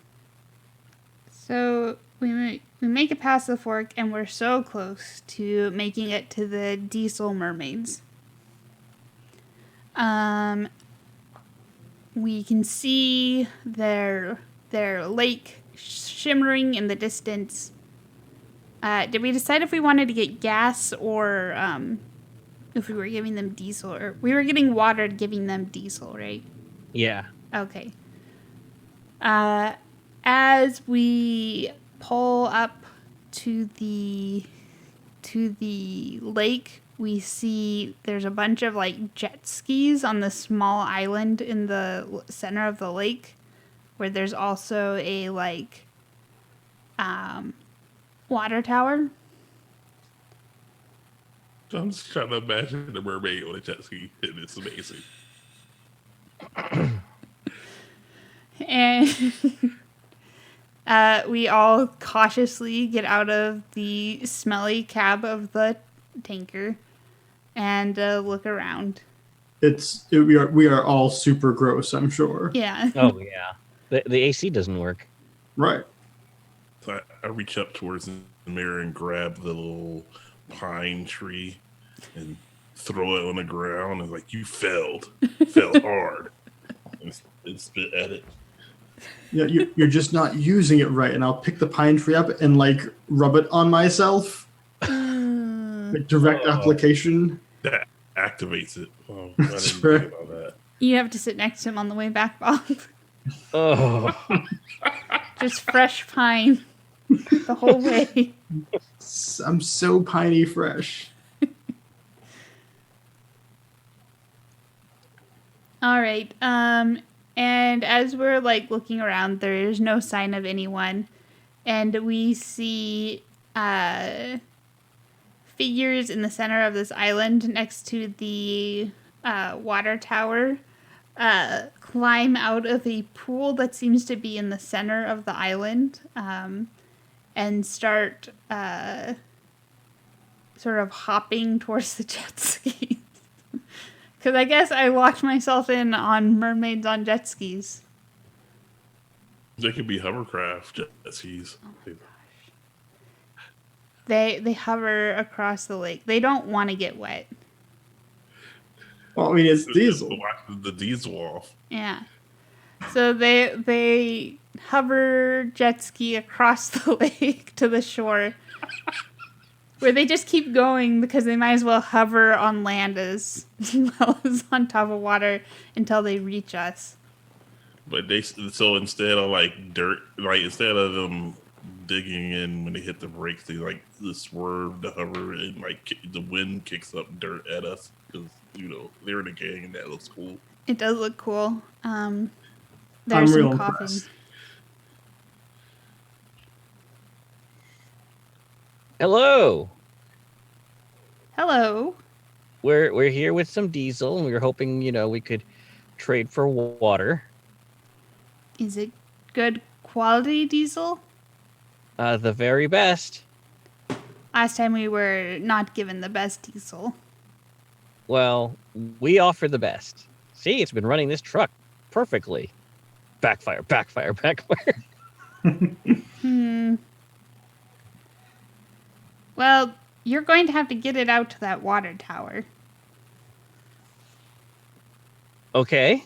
S1: So we make it past the fork, and we're so close to making it to the diesel mermaids. We can see their lake shimmering in the distance. Did we decide if we wanted to get gas or if we were giving them diesel? Or we were getting water giving them diesel, right?
S2: Yeah.
S1: Okay. As we pull up to the lake, we see there's a bunch of like jet skis on the small island in the center of the lake, where there's also a like water tower.
S3: I'm just trying to imagine the mermaid on a jet ski, and it's amazing.
S1: And we all cautiously get out of the smelly cab of the tanker and look around.
S4: We are all super gross, I'm sure.
S1: Yeah.
S2: Oh, yeah. The AC doesn't work.
S4: Right.
S3: So I reach up towards the mirror and grab the little pine tree and throw it on the ground and like, you failed hard, and spit at it.
S4: Yeah, you're just not using it right, and I'll pick the pine tree up and like rub it on myself. Like direct application.
S3: That activates it. Oh, I
S4: That's
S3: didn't
S4: right.
S3: think about that.
S1: You have to sit next to him on the way back, Bob.
S2: Oh.
S1: Just fresh pine the whole way.
S4: I'm so piney fresh.
S1: All right. And as we're like looking around, there is no sign of anyone, and we see figures in the center of this island next to the water tower climb out of a pool that seems to be in the center of the island and start sort of hopping towards the jet skis. Because I guess I locked myself in on mermaids on jet skis.
S3: They could be hovercraft jet skis.
S1: They hover across the lake. They don't want to get wet.
S4: Well, I mean, it's diesel.
S3: Watch the diesel off.
S1: Yeah. So they hover jet ski across the lake to the shore. where they just keep going because they might as well hover on land as well as on top of water until they reach us.
S3: But so instead of like dirt, like instead of them digging in when they hit the brakes, they like swerve the hover and like the wind kicks up dirt at us because they're in a gang and that looks cool.
S1: It does look cool.
S4: I'm
S1: There's
S4: real
S1: some coughing.
S4: impressed.
S2: Hello.
S1: Hello.
S2: We're here with some diesel, and we were hoping we could trade for water.
S1: Is it good quality diesel?
S2: The very best.
S1: Last time we were not given the best diesel.
S2: Well, we offer the best. See, it's been running this truck perfectly. Backfire, backfire, backfire.
S1: Well, you're going to have to get it out to that water tower.
S2: Okay.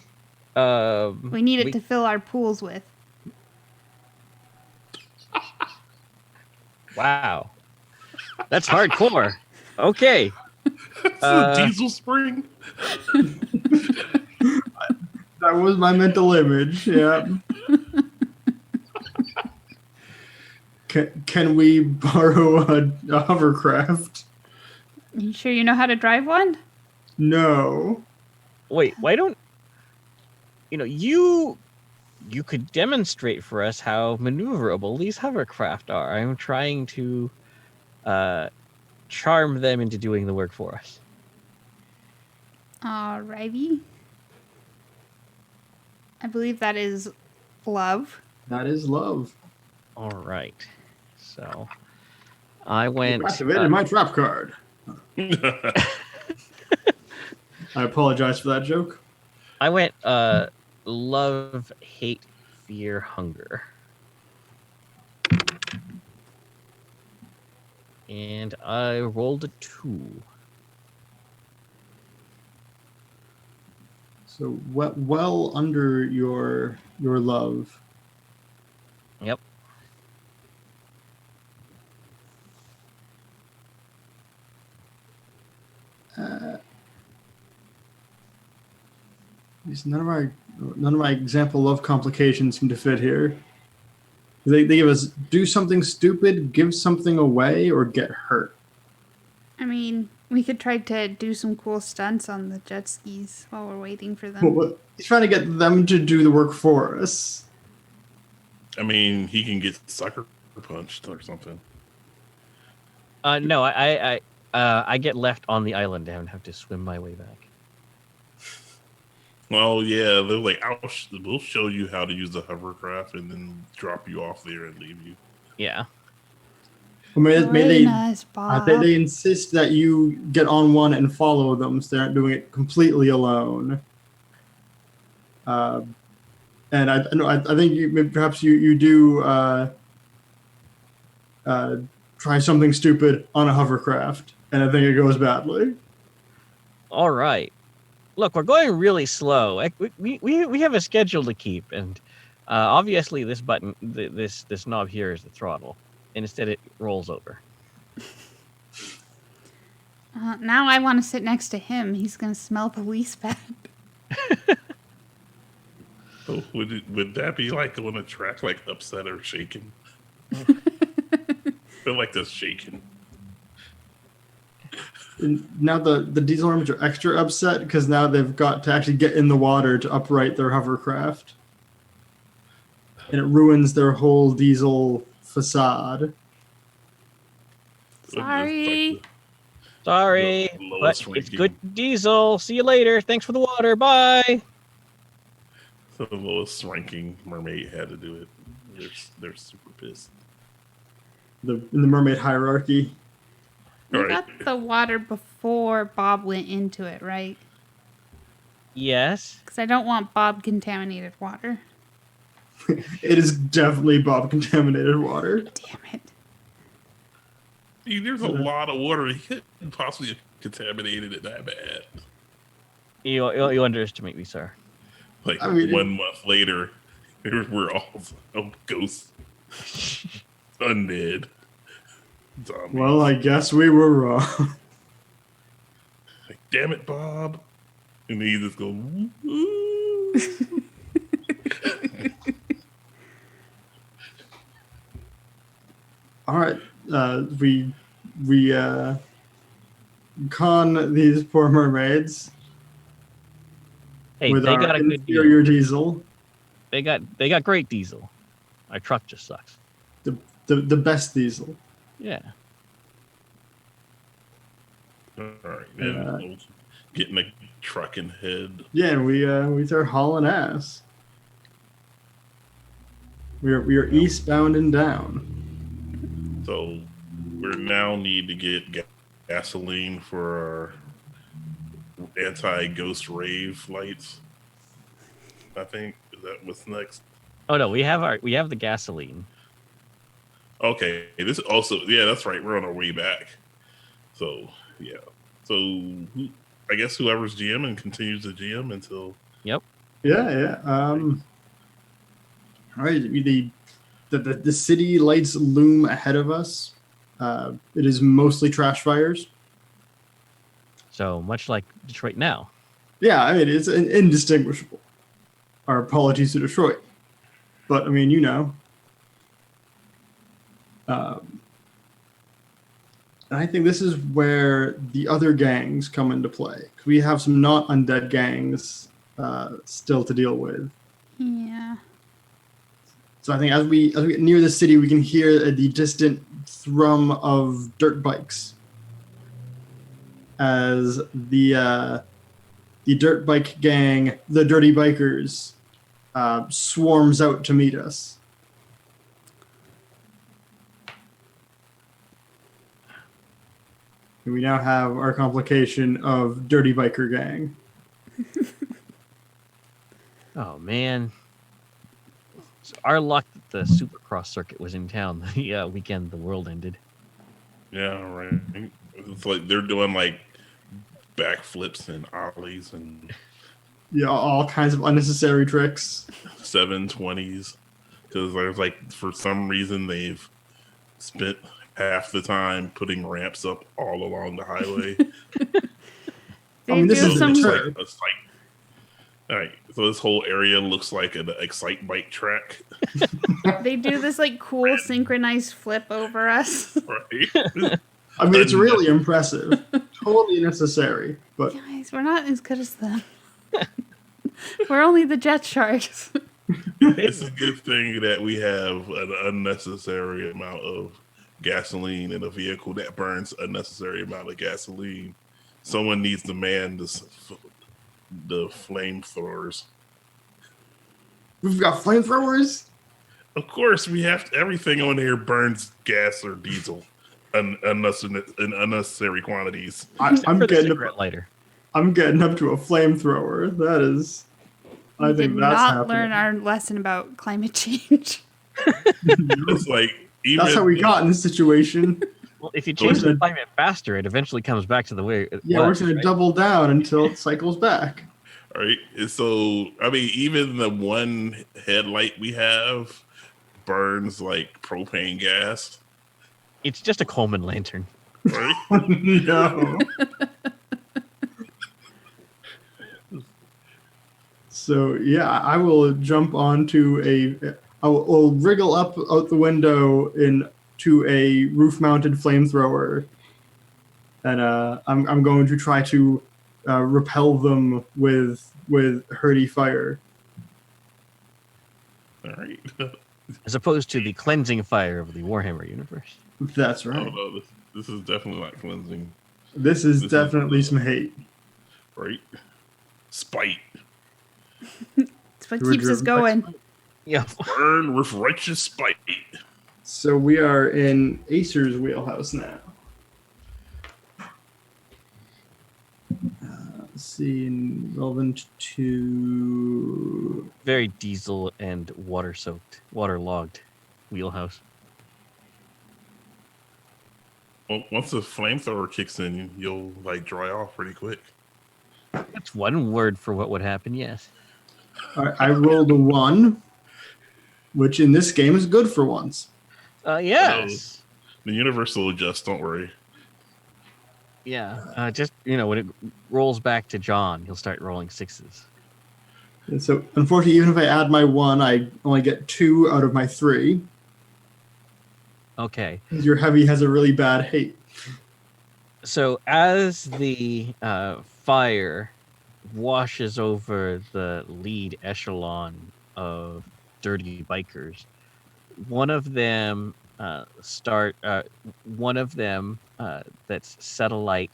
S1: We need it to fill our pools with.
S2: Wow. That's hardcore. Okay.
S3: It's a diesel spring.
S4: That was my mental image. Yeah. Can we borrow a hovercraft?
S1: Are you sure you know how to drive one?
S4: No.
S2: Wait, why don't you could demonstrate for us how maneuverable these hovercraft are. I'm trying to charm them into doing the work for us.
S1: Alrighty. I believe that is love.
S4: That is love.
S2: All right. So I went.
S4: Activated my trap card. I apologize for that joke.
S2: I went love, hate, fear, hunger. And I rolled a 2.
S4: So well under your love.
S2: Yep.
S4: None of my example love complications seem to fit here. They give us do something stupid, give something away, or get hurt.
S1: I mean, we could try to do some cool stunts on the jet skis while we're waiting for them.
S4: Well, he's trying to get them to do the work for us.
S3: I mean, he can get sucker punched or something.
S2: No, I get left on the island and have to swim my way back.
S3: Well, yeah, they're like, we'll show you how to use the hovercraft and then drop you off there and leave you.
S2: Yeah.
S4: Well,
S1: Very nice, Bob.
S4: they insist that you get on one and follow them, so they aren't doing it completely alone. And I think perhaps you do try something stupid on a hovercraft, and I think it goes badly.
S2: All right. Look, we're going really slow. We have a schedule to keep, and obviously this button, this knob here is the throttle, and instead it rolls over.
S1: Now I want to sit next to him. He's going to smell police bad.
S3: Oh, would that be like on a track, like upset or shaken? Feel like that's shaken.
S4: And now the diesel arms are extra upset because now they've got to actually get in the water to upright their hovercraft. And it ruins their whole diesel facade.
S1: Sorry.
S2: Sorry, but it's good diesel. See you later. Thanks for the water. Bye.
S3: The lowest ranking mermaid had to do it. They're super pissed.
S4: In the mermaid hierarchy.
S1: We
S3: Right.
S1: got the water before Bob went into it, right?
S2: Yes.
S1: Because I don't want Bob contaminated water.
S4: It is definitely Bob contaminated water.
S1: Damn it.
S3: Dude, there's a lot of water. He couldn't possibly have contaminated it that bad.
S2: You underestimate me, sir.
S3: Like,
S4: I mean,
S3: 1 month later, we're all ghosts. Undead. Zombies.
S4: Well, I guess we were wrong.
S3: Like, damn it, Bob. And then you just go, "Woo."
S4: All right, we con these poor mermaids
S2: Hey,
S4: with
S2: they
S4: our
S2: got a good
S4: inferior
S2: deal.
S4: diesel,
S2: They got great diesel. Our truck just sucks.
S4: the best diesel.
S2: Yeah.
S3: All right, then getting a trucking head.
S4: Yeah, and we start hauling ass. We are eastbound and down.
S3: So we now need to get gasoline for our anti-ghost rave lights. I think is that what's next.
S2: Oh no, we have the gasoline.
S3: Okay, this also that's right. We're on our way back. So yeah, so I guess whoever's GM and continues to GM until.
S2: Yep.
S4: Yeah. All right, the city lights loom ahead of us. It is mostly trash fires.
S2: So much like Detroit now.
S4: Yeah, I mean it's indistinguishable. Our apologies to Detroit, but I mean and I think this is where the other gangs come into play. We have some not undead gangs still to deal with.
S1: Yeah.
S4: So I think as we get near the city, we can hear the distant thrum of dirt bikes as the dirt bike gang, the Dirty Bikers, swarms out to meet us. And we now have our complication of Dirty Biker Gang.
S2: Oh man. So our luck that the Supercross circuit was in town the weekend the world ended.
S3: Yeah, right. It's like they're doing like backflips and ollies and
S4: Yeah, all kinds of unnecessary tricks.
S3: 720s because there's like for some reason they've spent half the time putting ramps up all along the highway.
S1: They
S4: I mean, this
S1: do
S4: is
S1: some.
S3: It's
S4: Sure.
S3: like a site. All right, so this whole area looks like an Excite bike track,
S1: They do this like cool synchronized flip over us.
S3: right?
S4: I mean, it's really impressive. Totally necessary, but
S1: Guys, we're not as good as them. We're only the jet sharks.
S3: It's a good thing that we have an unnecessary amount of gasoline in a vehicle that burns unnecessary amount of gasoline. Someone needs to man the flamethrowers.
S4: we've got flamethrowers.
S3: Of course, we have everything on here burns gas or diesel in unnecessary quantities.
S4: I'm
S2: For the
S4: getting
S2: cigarette lighter.
S4: I'm getting up to a flamethrower. That is, I
S1: We
S4: think
S1: did
S4: that's
S1: not
S4: happening.
S1: learn our lesson about climate change.
S3: It's like even
S4: That's how we got in this situation.
S2: Well, if you change
S4: Listen.
S2: the climate faster, it eventually comes back to the way it
S4: Yeah, we're
S2: was,
S4: going
S2: right?
S4: to double down until it cycles back.
S3: All right. And so, I mean, even the one headlight we have burns like propane gas,
S2: It's just a Coleman lantern.
S3: right?
S4: No. So yeah, I will jump onto I'll wriggle up out the window into a roof-mounted flamethrower, and I'm going to try to repel them with Hurdy fire.
S3: All right.
S2: As opposed to the cleansing fire of the Warhammer universe.
S4: That's
S3: Oh,
S4: right.
S3: no, this is definitely not cleansing,
S4: This is
S3: This is-
S4: definitely some hate.
S3: right? Spite.
S1: It's what
S4: We're
S1: keeps us
S4: driven by
S1: going.
S2: Yeah.
S3: Burn with righteous spite.
S4: So we are in Acer's wheelhouse now. Let's see, relevant to
S2: Very diesel and water-soaked, waterlogged wheelhouse.
S3: Well, once the flamethrower kicks in, you'll like dry off pretty quick.
S2: That's one word for what would happen, yes.
S4: I rolled a 1, which in this game is good for once.
S2: Yes.
S3: The universe will adjust. Don't worry.
S2: Yeah. Just when it rolls back to John, he'll start rolling sixes.
S4: And so, unfortunately, even if I add my 1, I only get 2 out of my 3.
S2: Okay.
S4: Your heavy has a really bad hate.
S2: So as the fire washes over the lead echelon of dirty bikers, one of them that's satellite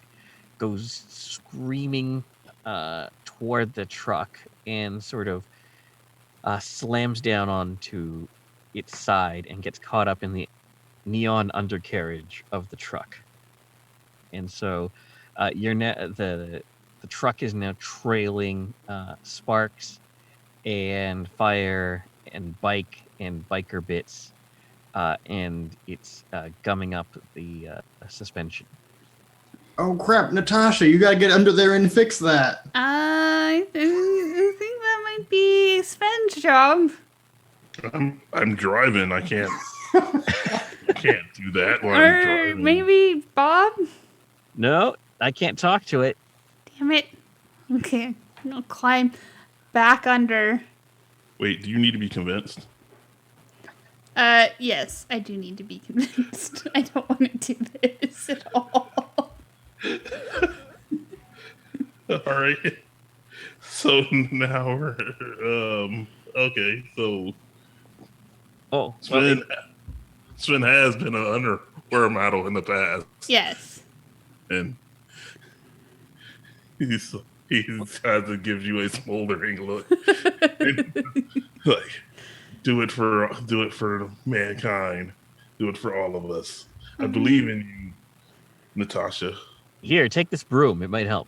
S2: goes screaming toward the truck and sort of slams down onto its side and gets caught up in the neon undercarriage of the truck. And so the truck is now trailing sparks and fire and bike and biker bits, and it's gumming up the suspension.
S4: Oh crap, Natasha, you gotta get under there and fix that.
S1: I think that might be Sven's job.
S3: I'm driving. I can't. I can't do that while I'm
S1: Or
S3: driving.
S1: maybe Bob?
S2: No, I can't talk to it.
S1: Damn it. Okay, I'm gonna climb back under.
S3: Wait, do you need to be convinced?
S1: Yes, I do need to be convinced. I don't want to do this at all.
S3: All right. So now we're okay. So
S2: Oh,
S3: Sven has been an underwear model in the past,
S1: Yes.
S3: and he tries to give you a smoldering look, like do it for mankind, do it for all of us. I believe in you, Natasha.
S2: here, take this broom. It might help.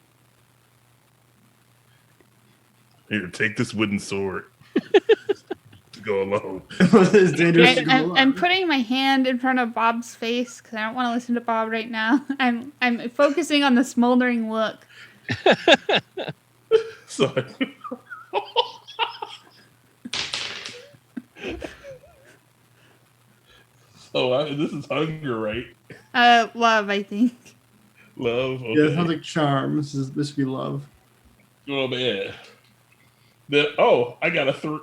S3: Here, take this wooden sword to go alone.
S4: It's dangerous to go
S1: I'm
S4: along.
S1: putting my hand in front of Bob's face because I don't want to listen to Bob right now. I'm focusing on the smoldering look.
S3: So, this is hunger, right?
S1: Love, I think.
S3: Love. Okay.
S4: Yeah, it sounds like charm. This would be love.
S3: Oh man. I got a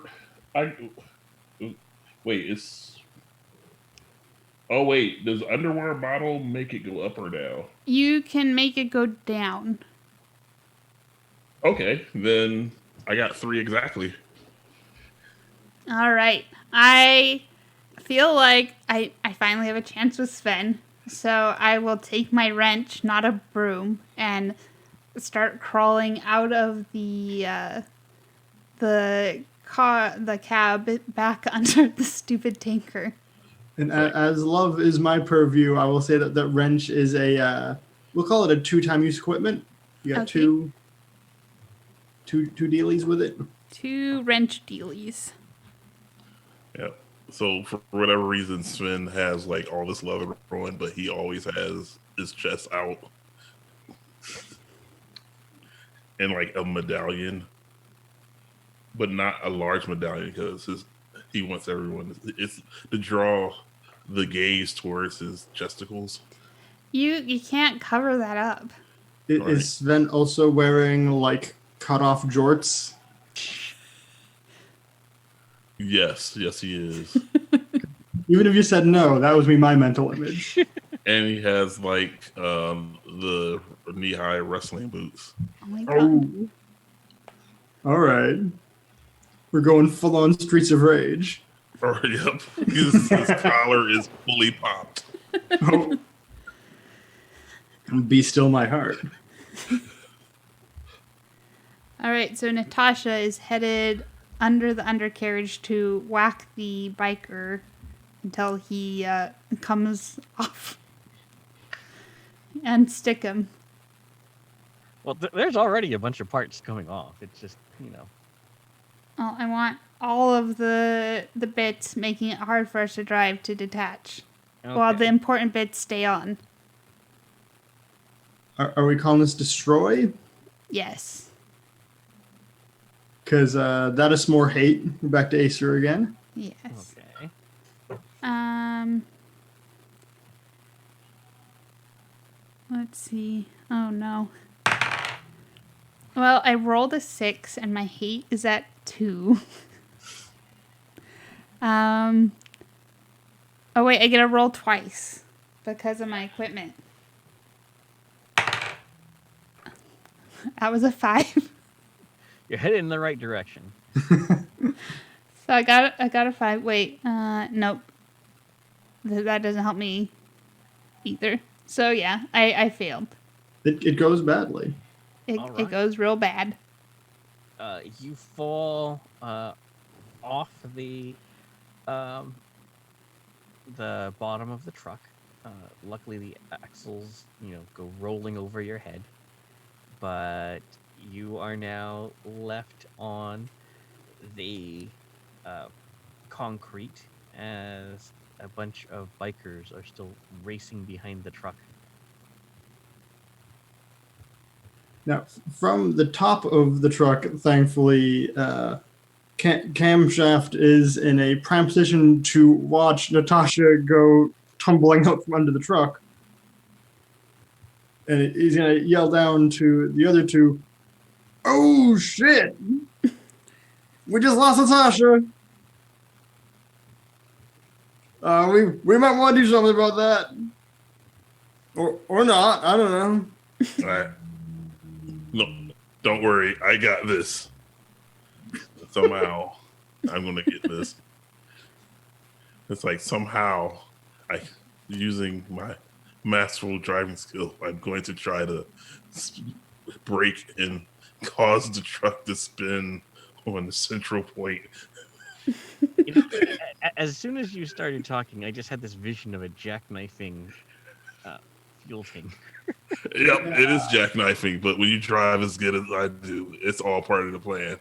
S3: wait. Does underwear bottle make it go up or down?
S1: You can make it go down.
S3: Okay, then I got 3 exactly.
S1: All right. I feel like I finally have a chance with Sven. So I will take my wrench, not a broom, and start crawling out of the cab back under the stupid tanker.
S4: And as love is my purview, I will say that wrench is we'll call it a 2-time use equipment. You got
S1: Okay.
S4: two dealies with it.
S1: 2 wrench dealies.
S3: Yeah. So for whatever reason, Sven has like all this leather on, but he always has his chest out and like a medallion, but not a large medallion because he wants everyone to draw the gaze towards his chesticles.
S1: You can't cover that up.
S3: Right.
S4: Is Sven also wearing like cut off jorts?
S3: Yes, he is.
S4: Even if you said no, that was my mental image.
S3: And he has like the knee-high wrestling boots.
S1: Oh my god.
S4: Oh. All right. We're going full on Streets of Rage.
S3: Or yep, his collar is fully popped.
S4: Oh. Be still my heart.
S1: All right, so Natasha is headed under the undercarriage to whack the biker until he comes off and stick him.
S2: Well, there's already a bunch of parts coming off. It's just,
S1: Well, I want all of the bits making it hard for us to drive to detach, while the
S2: Okay.
S1: important bits stay on.
S4: Are we calling this destroy?
S1: Yes.
S4: Because that is some more hate. We're back to Acer again.
S1: Yes.
S2: Okay.
S1: Let's see. Oh no. Well, I rolled a 6 and my hate is at 2. Oh wait, I get to roll twice because of my equipment. That was a 5.
S2: You're headed in the right direction.
S1: So I got a 5. Wait, nope. That doesn't help me either. So yeah, I failed.
S4: It goes badly.
S1: It
S2: All right.
S1: it goes real bad.
S2: You fall off the bottom of the truck. Luckily, the axles, go rolling over your head. But you are now left on the concrete as a bunch of bikers are still racing behind the truck.
S4: Now, from the top of the truck, thankfully, Camshaft is in a prime position to watch Natasha go tumbling out from under the truck. And he's going to yell down to the other two, "Oh, shit! We just lost Natasha! We might want to do something about that. Or not, I don't know."
S3: All right. No, don't worry. I got this. Somehow, I'm going to get this. It's like somehow, using my masterful driving skill, I'm going to try to brake and cause the truck to spin on the central point.
S2: As soon as you started talking, I just had this vision of a jackknifing fuel tank.
S3: Yep, it is jackknifing, but when you drive as good as I do, it's all part of the plan.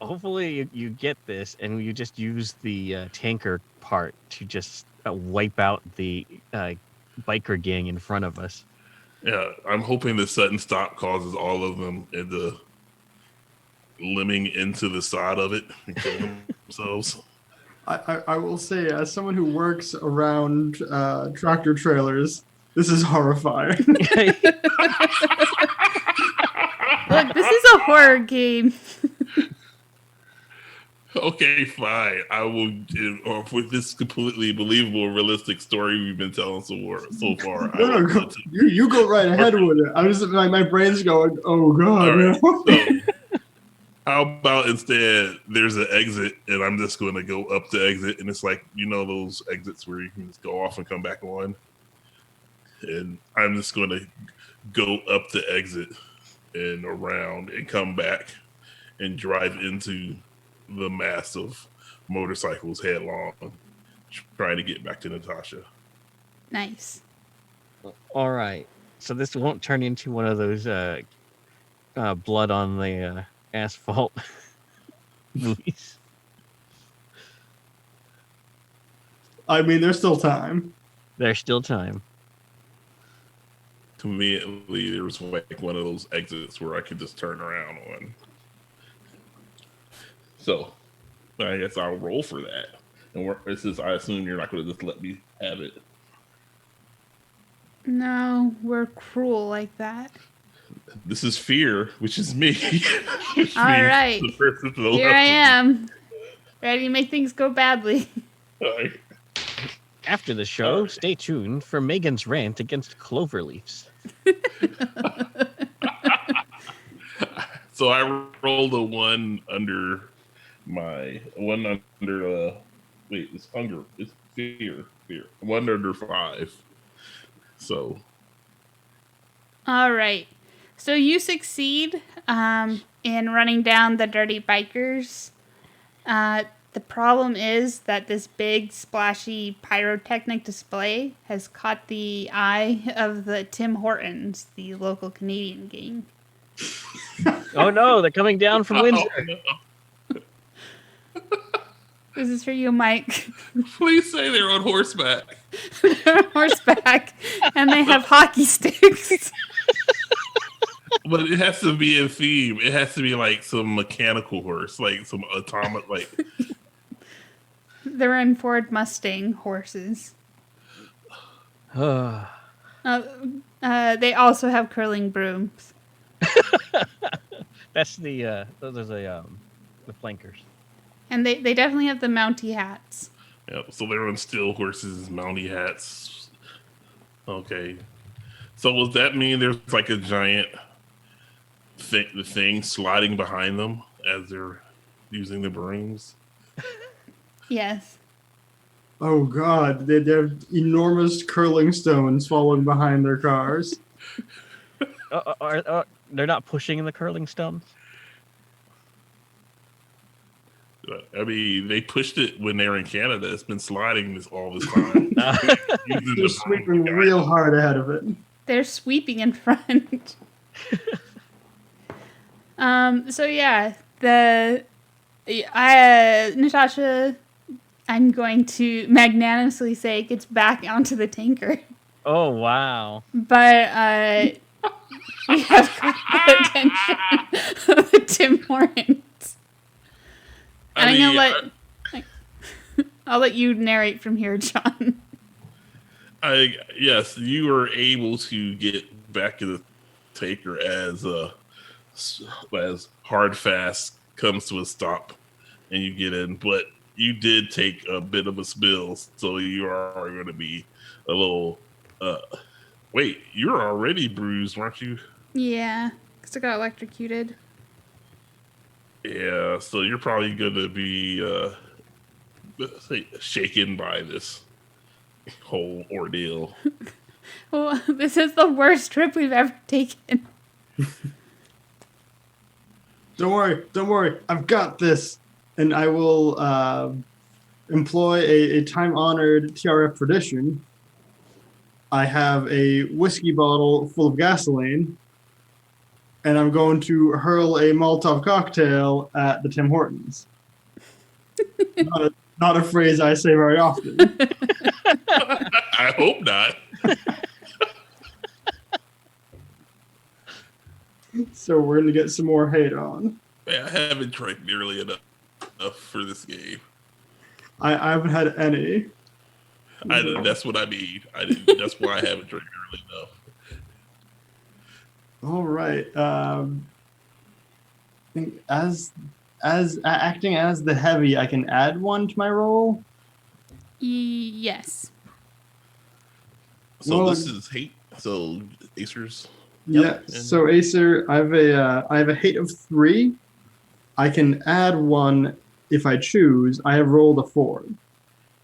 S2: Hopefully you get this, and you just use the tanker part to just wipe out the biker gang in front of us.
S3: Yeah, I'm hoping the sudden stop causes all of them into limbing into the side of it and killing themselves.
S4: I will say, as someone who works around tractor trailers, this is horrifying.
S1: Look, this is a horror game.
S3: Okay, fine. I will. With this completely believable, realistic story we've been telling so far,
S4: No, you go right ahead with it. I'm just my brain's going, oh god.
S3: All right,
S4: No.
S3: so how about instead there's an exit, and I'm just going to go up the exit, and it's like those exits where you can just go off and come back on, and I'm just going to go up the exit and around and come back and drive into the mass of motorcycles headlong, trying to get back to Natasha.
S1: Nice.
S2: All right. So this won't turn into one of those blood on the asphalt movies.
S4: I mean, there's still time.
S2: There's still time.
S3: To me, at least, there was like one of those exits where I could just turn around on. So, I guess I'll roll for that. And I assume you're not going to just let me have it.
S1: No, we're cruel like that.
S3: This is fear, which is me.
S1: All right. Here I am. Ready to make things go badly.
S2: After the show, stay tuned for Megan's rant against cloverleafs.
S3: So I rolled a 1 under wait, it's hunger. It's fear. 1 under 5. So.
S1: All right. So you succeed in running down the dirty bikers. The problem is that this big, splashy pyrotechnic display has caught the eye of the Tim Hortons, the local Canadian gang.
S2: Oh no, they're coming down from Windsor.
S1: This is for you, Mike.
S3: Please say they're on horseback.
S1: They're on horseback, and they have hockey sticks.
S3: But it has to be in theme. It has to be like some mechanical horse, like some atomic, like.
S1: They're in Ford Mustang horses.
S2: All
S1: They also have curling brooms.
S2: That's the flankers.
S1: And they definitely have the Mountie hats.
S3: Yep. So they're on steel horses, mounty hats. Okay. So does that mean there's like a giant thing sliding behind them as they're using the brooms?
S1: Yes.
S4: Oh God, they have enormous curling stones following behind their cars.
S2: They're not pushing the curling stones?
S3: I mean, they pushed it when they were in Canada. It's been sliding all this time.
S4: They're sweeping real hard ahead of it.
S1: They're sweeping in front. So yeah, Natasha, I'm going to magnanimously say gets back onto the tanker.
S2: Oh, wow.
S1: But we have got the attention of the Tim Hortons. And I'll let you narrate from here, John.
S3: Yes, you were able to get back to the taker as hard fast comes to a stop and you get in, but you did take a bit of a spill, so you are going to be a little. Wait, you're already bruised, aren't you?
S1: Yeah, because I got electrocuted.
S3: Yeah, so you're probably going to be shaken by this whole ordeal.
S1: Well, this is the worst trip we've ever taken.
S4: Don't worry, I've got this. And I will employ a time-honored TRF tradition. I have a whiskey bottle full of gasoline, and I'm going to hurl a Molotov cocktail at the Tim Hortons. Not a phrase I say very often.
S3: I hope not.
S4: So we're going to get some more hate on.
S3: Man, I haven't drank nearly enough for this game.
S4: I haven't had any.
S3: That's what I mean. That's why I haven't drank nearly enough.
S4: All right. I think as acting as the heavy, I can add one to my roll.
S1: Yes.
S3: So
S4: Well,
S3: this is hate. So Acers.
S4: Yeah. So Acer, I have a hate of 3. I can add one if I choose. I have rolled a 4.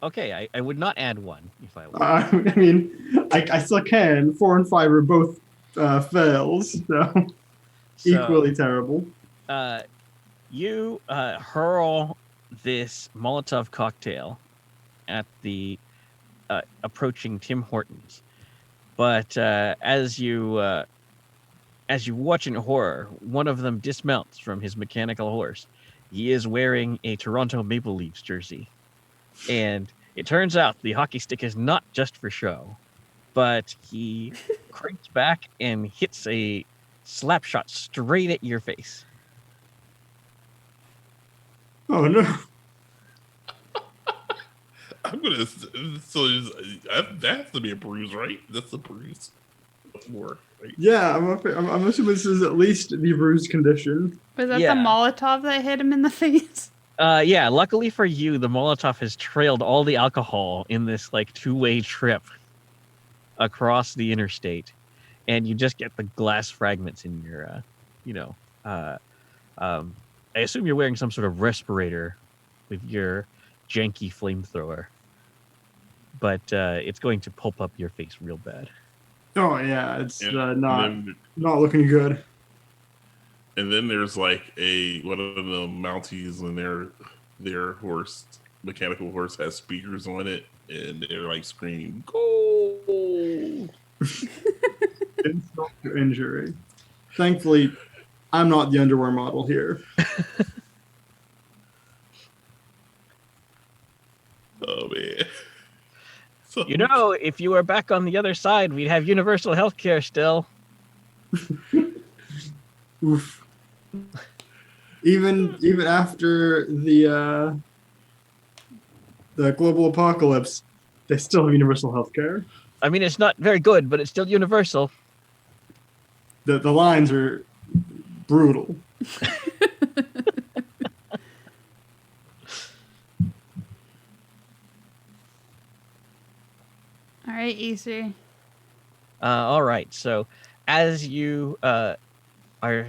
S2: Okay, I would not add one if I were.
S4: I mean, I still can. 4 and 5 are both fails, so equally terrible.
S2: You hurl this Molotov cocktail at the approaching Tim Hortons, but as you watch in horror, one of them dismounts from his mechanical horse. He is wearing a Toronto Maple Leafs jersey. And it turns out the hockey stick is not just for show, but he cranks back and hits a slap shot straight at your face.
S4: Oh no!
S3: I'm gonna. So that has to be a bruise, right? That's a bruise. 4, right?
S4: Yeah, I'm assuming this is at least the bruised condition.
S1: Was that the Molotov that hit him in the face?
S2: Yeah, luckily for you, the Molotov has trailed all the alcohol in this like 2-way trip across the interstate, and you just get the glass fragments in your, I assume you're wearing some sort of respirator with your janky flamethrower, but it's going to pulp up your face real bad.
S4: Oh yeah, it's not looking good.
S3: And then there's like one of the Mounties and their horse, mechanical horse, has speakers on it, and they're like screaming, "Goal!"
S4: Insult to injury. Thankfully, I'm not the underwear model here.
S3: Oh man. So,
S2: if you were back on the other side, we'd have universal health care still.
S4: Oof. Even after the global apocalypse, they still have universal health care.
S2: I mean, it's not very good, but it's still universal.
S4: The lines are brutal.
S1: All right, Easter.
S2: All right. So, as you are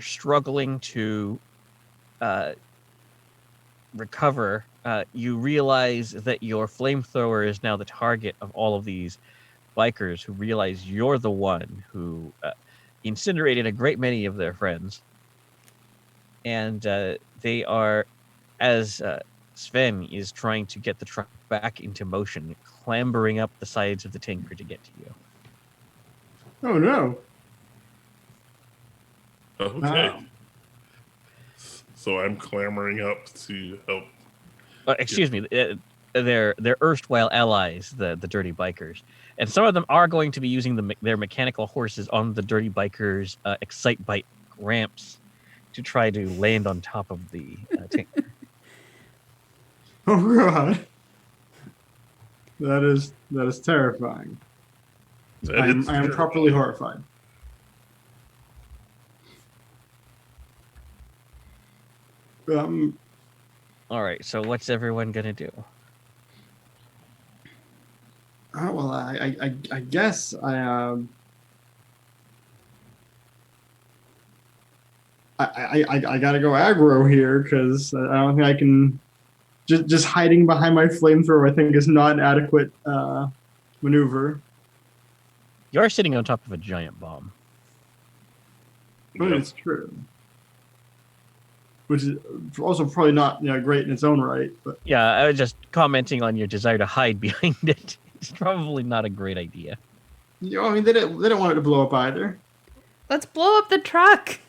S2: struggling to recover, you realize that your flamethrower is now the target of all of these bikers who realize you're the one who incinerated a great many of their friends. And they are, as Sven is trying to get the truck back into motion, clambering up the sides of the tanker to get to you.
S4: Oh no.
S3: Okay.
S4: Wow.
S3: So I'm clamoring up to help.
S2: Excuse me, they're erstwhile allies, the dirty bikers, and some of them are going to be using their mechanical horses on the dirty bikers' excite bike ramps to try to land on top of the tanker.
S4: Oh god. That is terrifying. I am properly horrified.
S2: All right, so what's everyone gonna do?
S4: Oh, well, I guess I gotta go aggro here because I don't think I can. Just hiding behind my flamethrower, I think, is not an adequate maneuver.
S2: You are sitting on top of a giant bomb.
S4: But
S3: Yep.
S4: it's true, which is also probably not great in its own right. But
S2: Yeah, I was just commenting on your desire to hide behind it. It's probably not a great idea.
S4: I mean, they didn't want it to blow up either.
S1: Let's blow up the truck.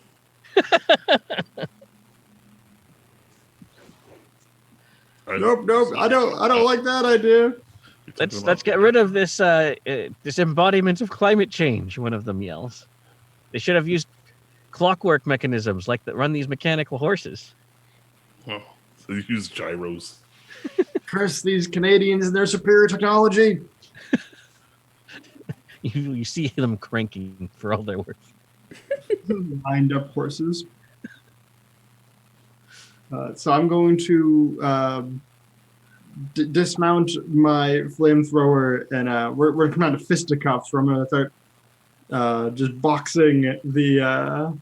S4: Nope. I don't like that idea.
S2: Let's get rid of this this embodiment of climate change. One of them yells. They should have used clockwork mechanisms like that run these mechanical horses.
S3: Oh, so you use gyros.
S4: Curse these Canadians and their superior technology.
S2: You see them cranking for all they're worth.
S4: Lined up horses. So I'm going to dismount my flamethrower, and we're going to come out of fisticuffs. Where I'm going to start just boxing the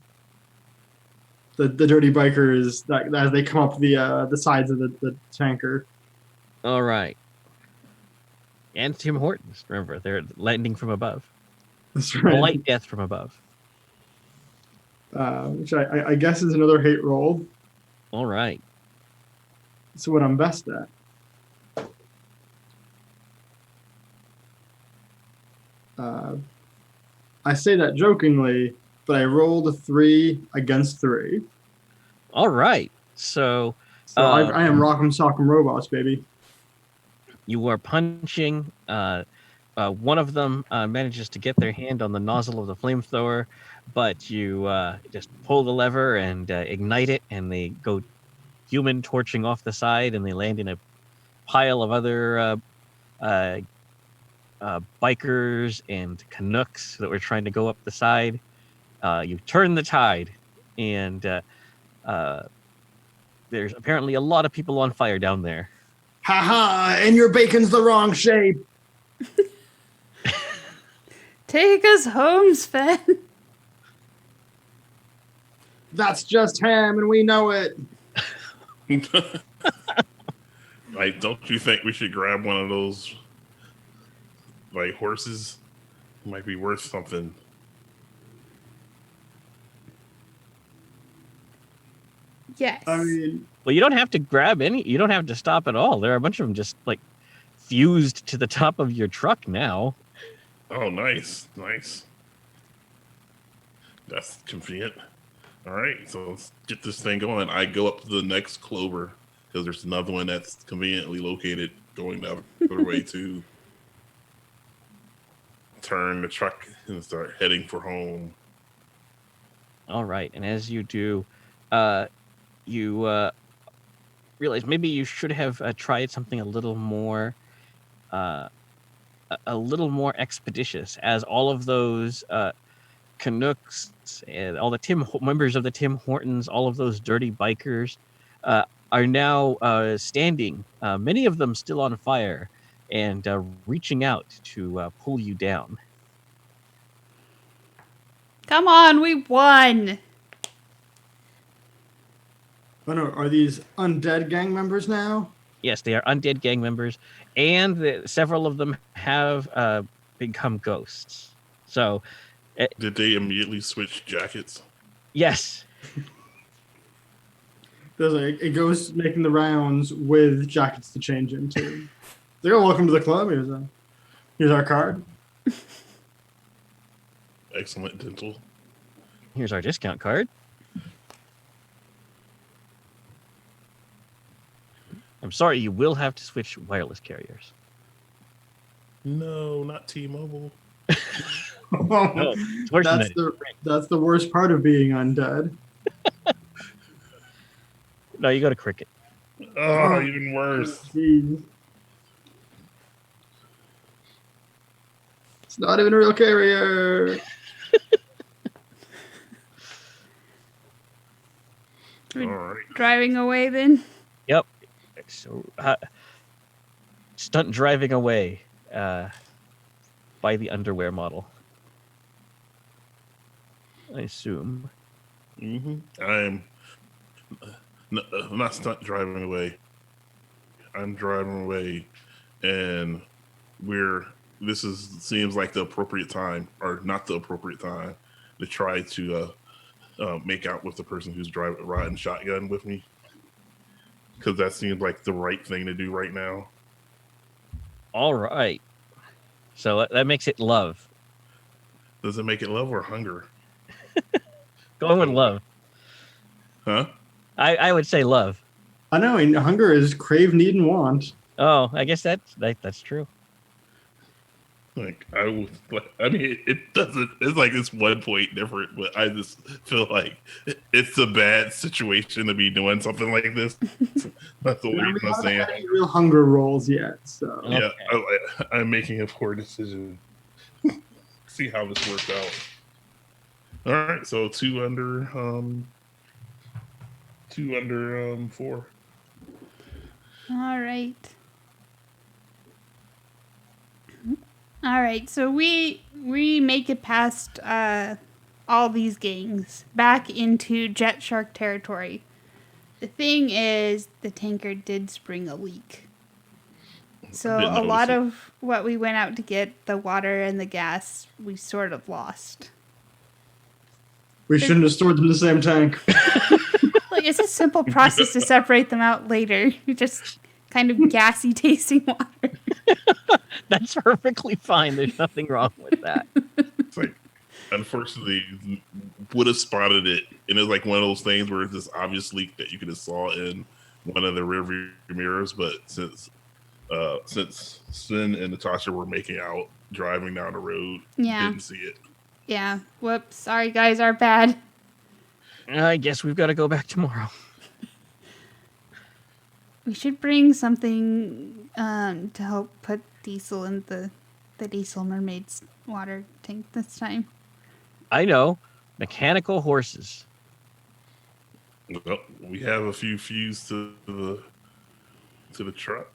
S4: dirty bikers as they come up the sides of the tanker.
S2: All right. And Tim Hortons, remember, they're landing from above.
S4: That's
S2: A
S4: right.
S2: light death from above.
S4: Which I guess is another hate roll.
S2: All right.
S4: It's what I'm best at. I say that jokingly, but I rolled a 3 against 3.
S2: All right. So
S4: So I am Rock'em Sock'em Robots, baby.
S2: you are punching. One of them manages to get their hand on the nozzle of the flamethrower, but you just pull the lever and ignite it, and they go human torching off the side, and they land in a pile of other bikers and Canucks that were trying to go up the side. You turn the tide, and there's apparently a lot of people on fire down there.
S4: Ha! And your bacon's the wrong shape.
S1: Take us home, Sven.
S4: That's just ham, and we know it.
S3: Like, don't you think we should grab one of those, like, horses? It might be worth something.
S1: Yes.
S4: I mean,
S2: Well, you don't have to grab any. You don't have to stop at all. There are a bunch of them just like fused to the top of your truck now.
S3: Oh, nice. That's convenient. All right, so let's get this thing going. I go up to the next clover because there's another one that's conveniently located going the other way too. Turn the truck and start heading for home.
S2: All right, and as you do, you realize maybe you should have tried something a little more a little more expeditious, as all of those Canucks and all the members of the Tim Hortons, all of those dirty bikers, are now standing, many of them still on fire, and reaching out to pull you down.
S1: Come on, we won!
S4: Oh no, are these undead gang members now?
S2: Yes, they are undead gang members, and several of them have become ghosts. So,
S3: Did they immediately switch jackets?
S2: yes.
S4: There's a ghost making the rounds with jackets to change into. They go, welcome to the club. Here's our card.
S3: Excellent dental.
S2: Here's our discount card. I'm sorry, you will have to switch wireless carriers.
S3: No, not T-Mobile.
S2: No, it's worse than that.
S4: That's the worst part of being undead.
S2: No, you go to Cricket.
S3: Oh, even worse.
S4: Jeez. It's not even a real carrier.
S3: All right.
S1: Driving away then?
S2: Yep. So, stunt driving away by the underwear model, I assume.
S3: I'm not stunt driving away. I'm driving away, and seems like the appropriate time, or not the appropriate time, to try to make out with the person who's riding shotgun with me, because that seems like the right thing to do right now.
S2: All right. So that makes it love.
S3: Does it make it love or hunger?
S2: Going with love.
S3: Huh?
S2: I would say love.
S4: I know, and hunger is crave, need, and want.
S2: Oh, I guess that's true.
S3: Like I mean, it doesn't. It's like it's 1 point different, but I just feel like it's a bad situation to be doing something like this. That's the only reason I'm saying.
S4: Any real hunger rolls yet? So
S3: Yeah, I'm making a poor decision. See how this works out. All right, so 2 under 4.
S1: All right. All right, so we make it past all these gangs back into Jet Shark territory. The thing is, the tanker did spring a leak. So a lot of what we went out to get, the water and the gas, we sort of lost.
S4: we shouldn't have stored them in the same tank.
S1: Like, it's a simple process to separate them out later. Just kind of gassy tasting water.
S2: That's perfectly fine. There's nothing wrong with that.
S3: It's like, unfortunately, would have spotted it, and it's like one of those things where it's this obvious leak that you could have saw in one of the rearview mirrors, but since Sin and Natasha were making out driving down the road, didn't see it.
S1: Yeah. Whoops. Sorry, guys. Our bad.
S2: I guess we've got to go back tomorrow.
S1: We should bring something to help put Diesel in the Diesel Mermaid's water tank this time.
S2: I know. Mechanical horses.
S3: Well, we have a few fused to the truck.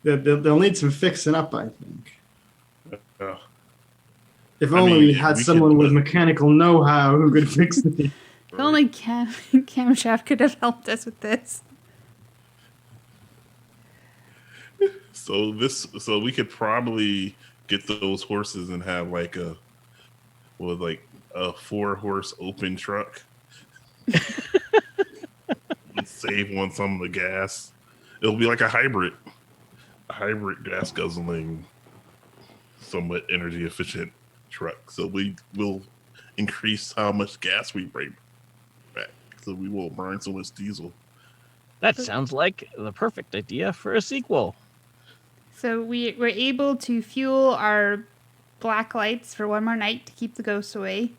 S4: They'll need some fixing up, I think. If
S3: I
S4: only
S3: mean,
S4: we had
S3: we
S4: someone
S3: could
S4: with
S3: put-
S4: mechanical know-how who could fix it.
S1: If only Camshaft could have helped us with this.
S3: So we could probably get those horses and have like a 4-horse open truck. Save on some of the gas. It'll be like a hybrid gas guzzling, somewhat energy efficient truck. So we will increase how much gas we bring back, so we won't burn so much diesel.
S2: That sounds like the perfect idea for a sequel.
S1: So we were able to fuel our black lights for one more night to keep the ghosts away.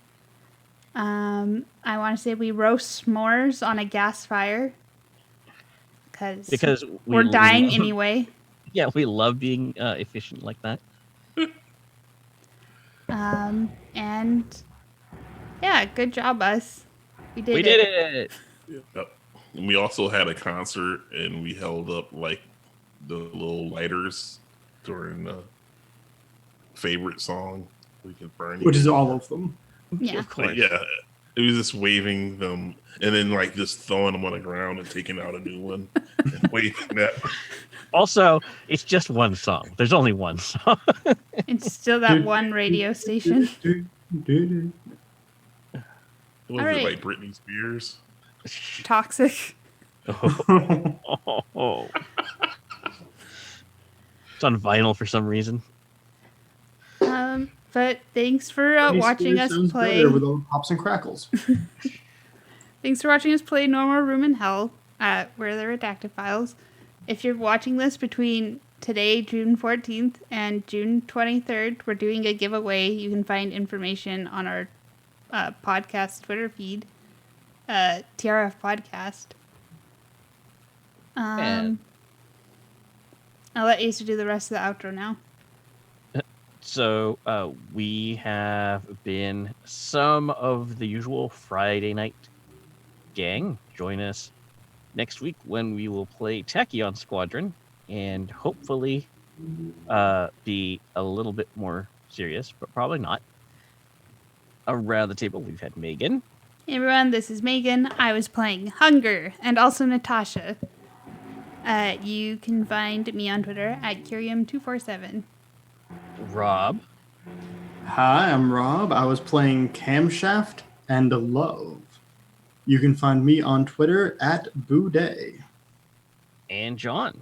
S1: I want to say we roast s'mores on a gas fire because
S2: Because
S1: we're dying anyway.
S2: Yeah, we love being efficient like that.
S1: And yeah, good job, us. We did
S2: We
S1: it.
S2: did it.
S3: Yep. And we also had a concert, and we held up like the little lighters during the favorite song. We can burn
S4: Which
S3: you.
S4: is all of them.
S1: Yeah.
S2: Of course.
S3: Yeah, it was just waving them, and then like just throwing them on the ground and taking out a new one and waving that.
S2: Also, it's just one song. There's only one song.
S1: It's still that one radio station.
S3: Was
S1: All
S3: it
S1: right.
S3: like Britney Spears?
S1: Toxic.
S2: Oh. It's on vinyl for some reason.
S1: But thanks for
S4: Britney
S1: watching
S4: Spears
S1: us
S4: sounds
S1: play.
S4: better with all the pops and crackles.
S1: Thanks for watching us play No More Room in Hell, where the redacted files. If you're watching this between today, June 14th, and June 23rd, we're doing a giveaway. You can find information on our podcast Twitter feed, TRF Podcast.
S2: And-
S1: I'll let Asa do the rest of the outro now.
S2: So we have been some of the usual Friday night gang. Join us next week when we will play Tachyon Squadron and hopefully be a little bit more serious, but probably not. Around the table, we've had Megan.
S1: Hey everyone, this is Megan. I was playing Hunger and also Natasha. You can find me on Twitter at Curium247.
S2: Rob.
S4: Hi, I'm Rob. I was playing Camshaft and Love. You can find me on Twitter at Boudet.
S2: And John.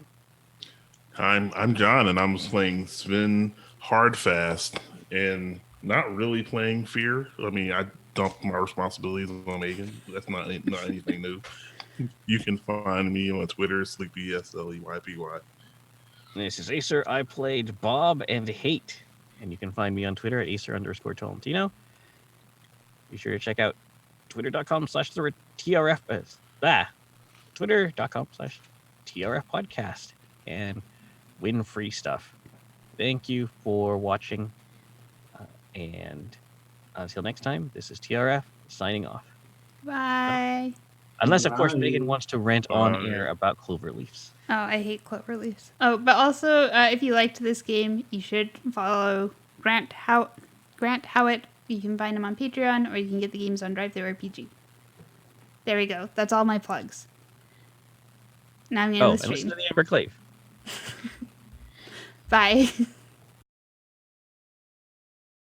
S3: I'm John, and I'm playing Sven Hardfast, and not really playing Fear. I mean, I dumped my responsibilities on Megan. That's not anything new. You can find me on Twitter, SleepySleypy.
S2: This is Acer. I played Bob and Hate. And you can find me on Twitter at Acer_Tolentino. Be sure to check out twitter.com/TRF. Twitter.com/TRF podcast and win free stuff. Thank you for watching. And until next time, this is TRF signing off.
S1: Bye.
S2: Unless, of course,
S4: Bye.
S2: Megan wants to rant on air about cloverleafs.
S1: Oh, I hate cloverleafs. Oh, but also, if you liked this game, you should follow Grant Howitt. You can find him on Patreon, or you can get the games on DriveThruRPG. There we go. That's all my plugs. Now I'm going to
S2: Oh,
S1: end
S2: and
S1: the
S2: listen
S1: stream.
S2: to the Amber Clave.
S1: Bye.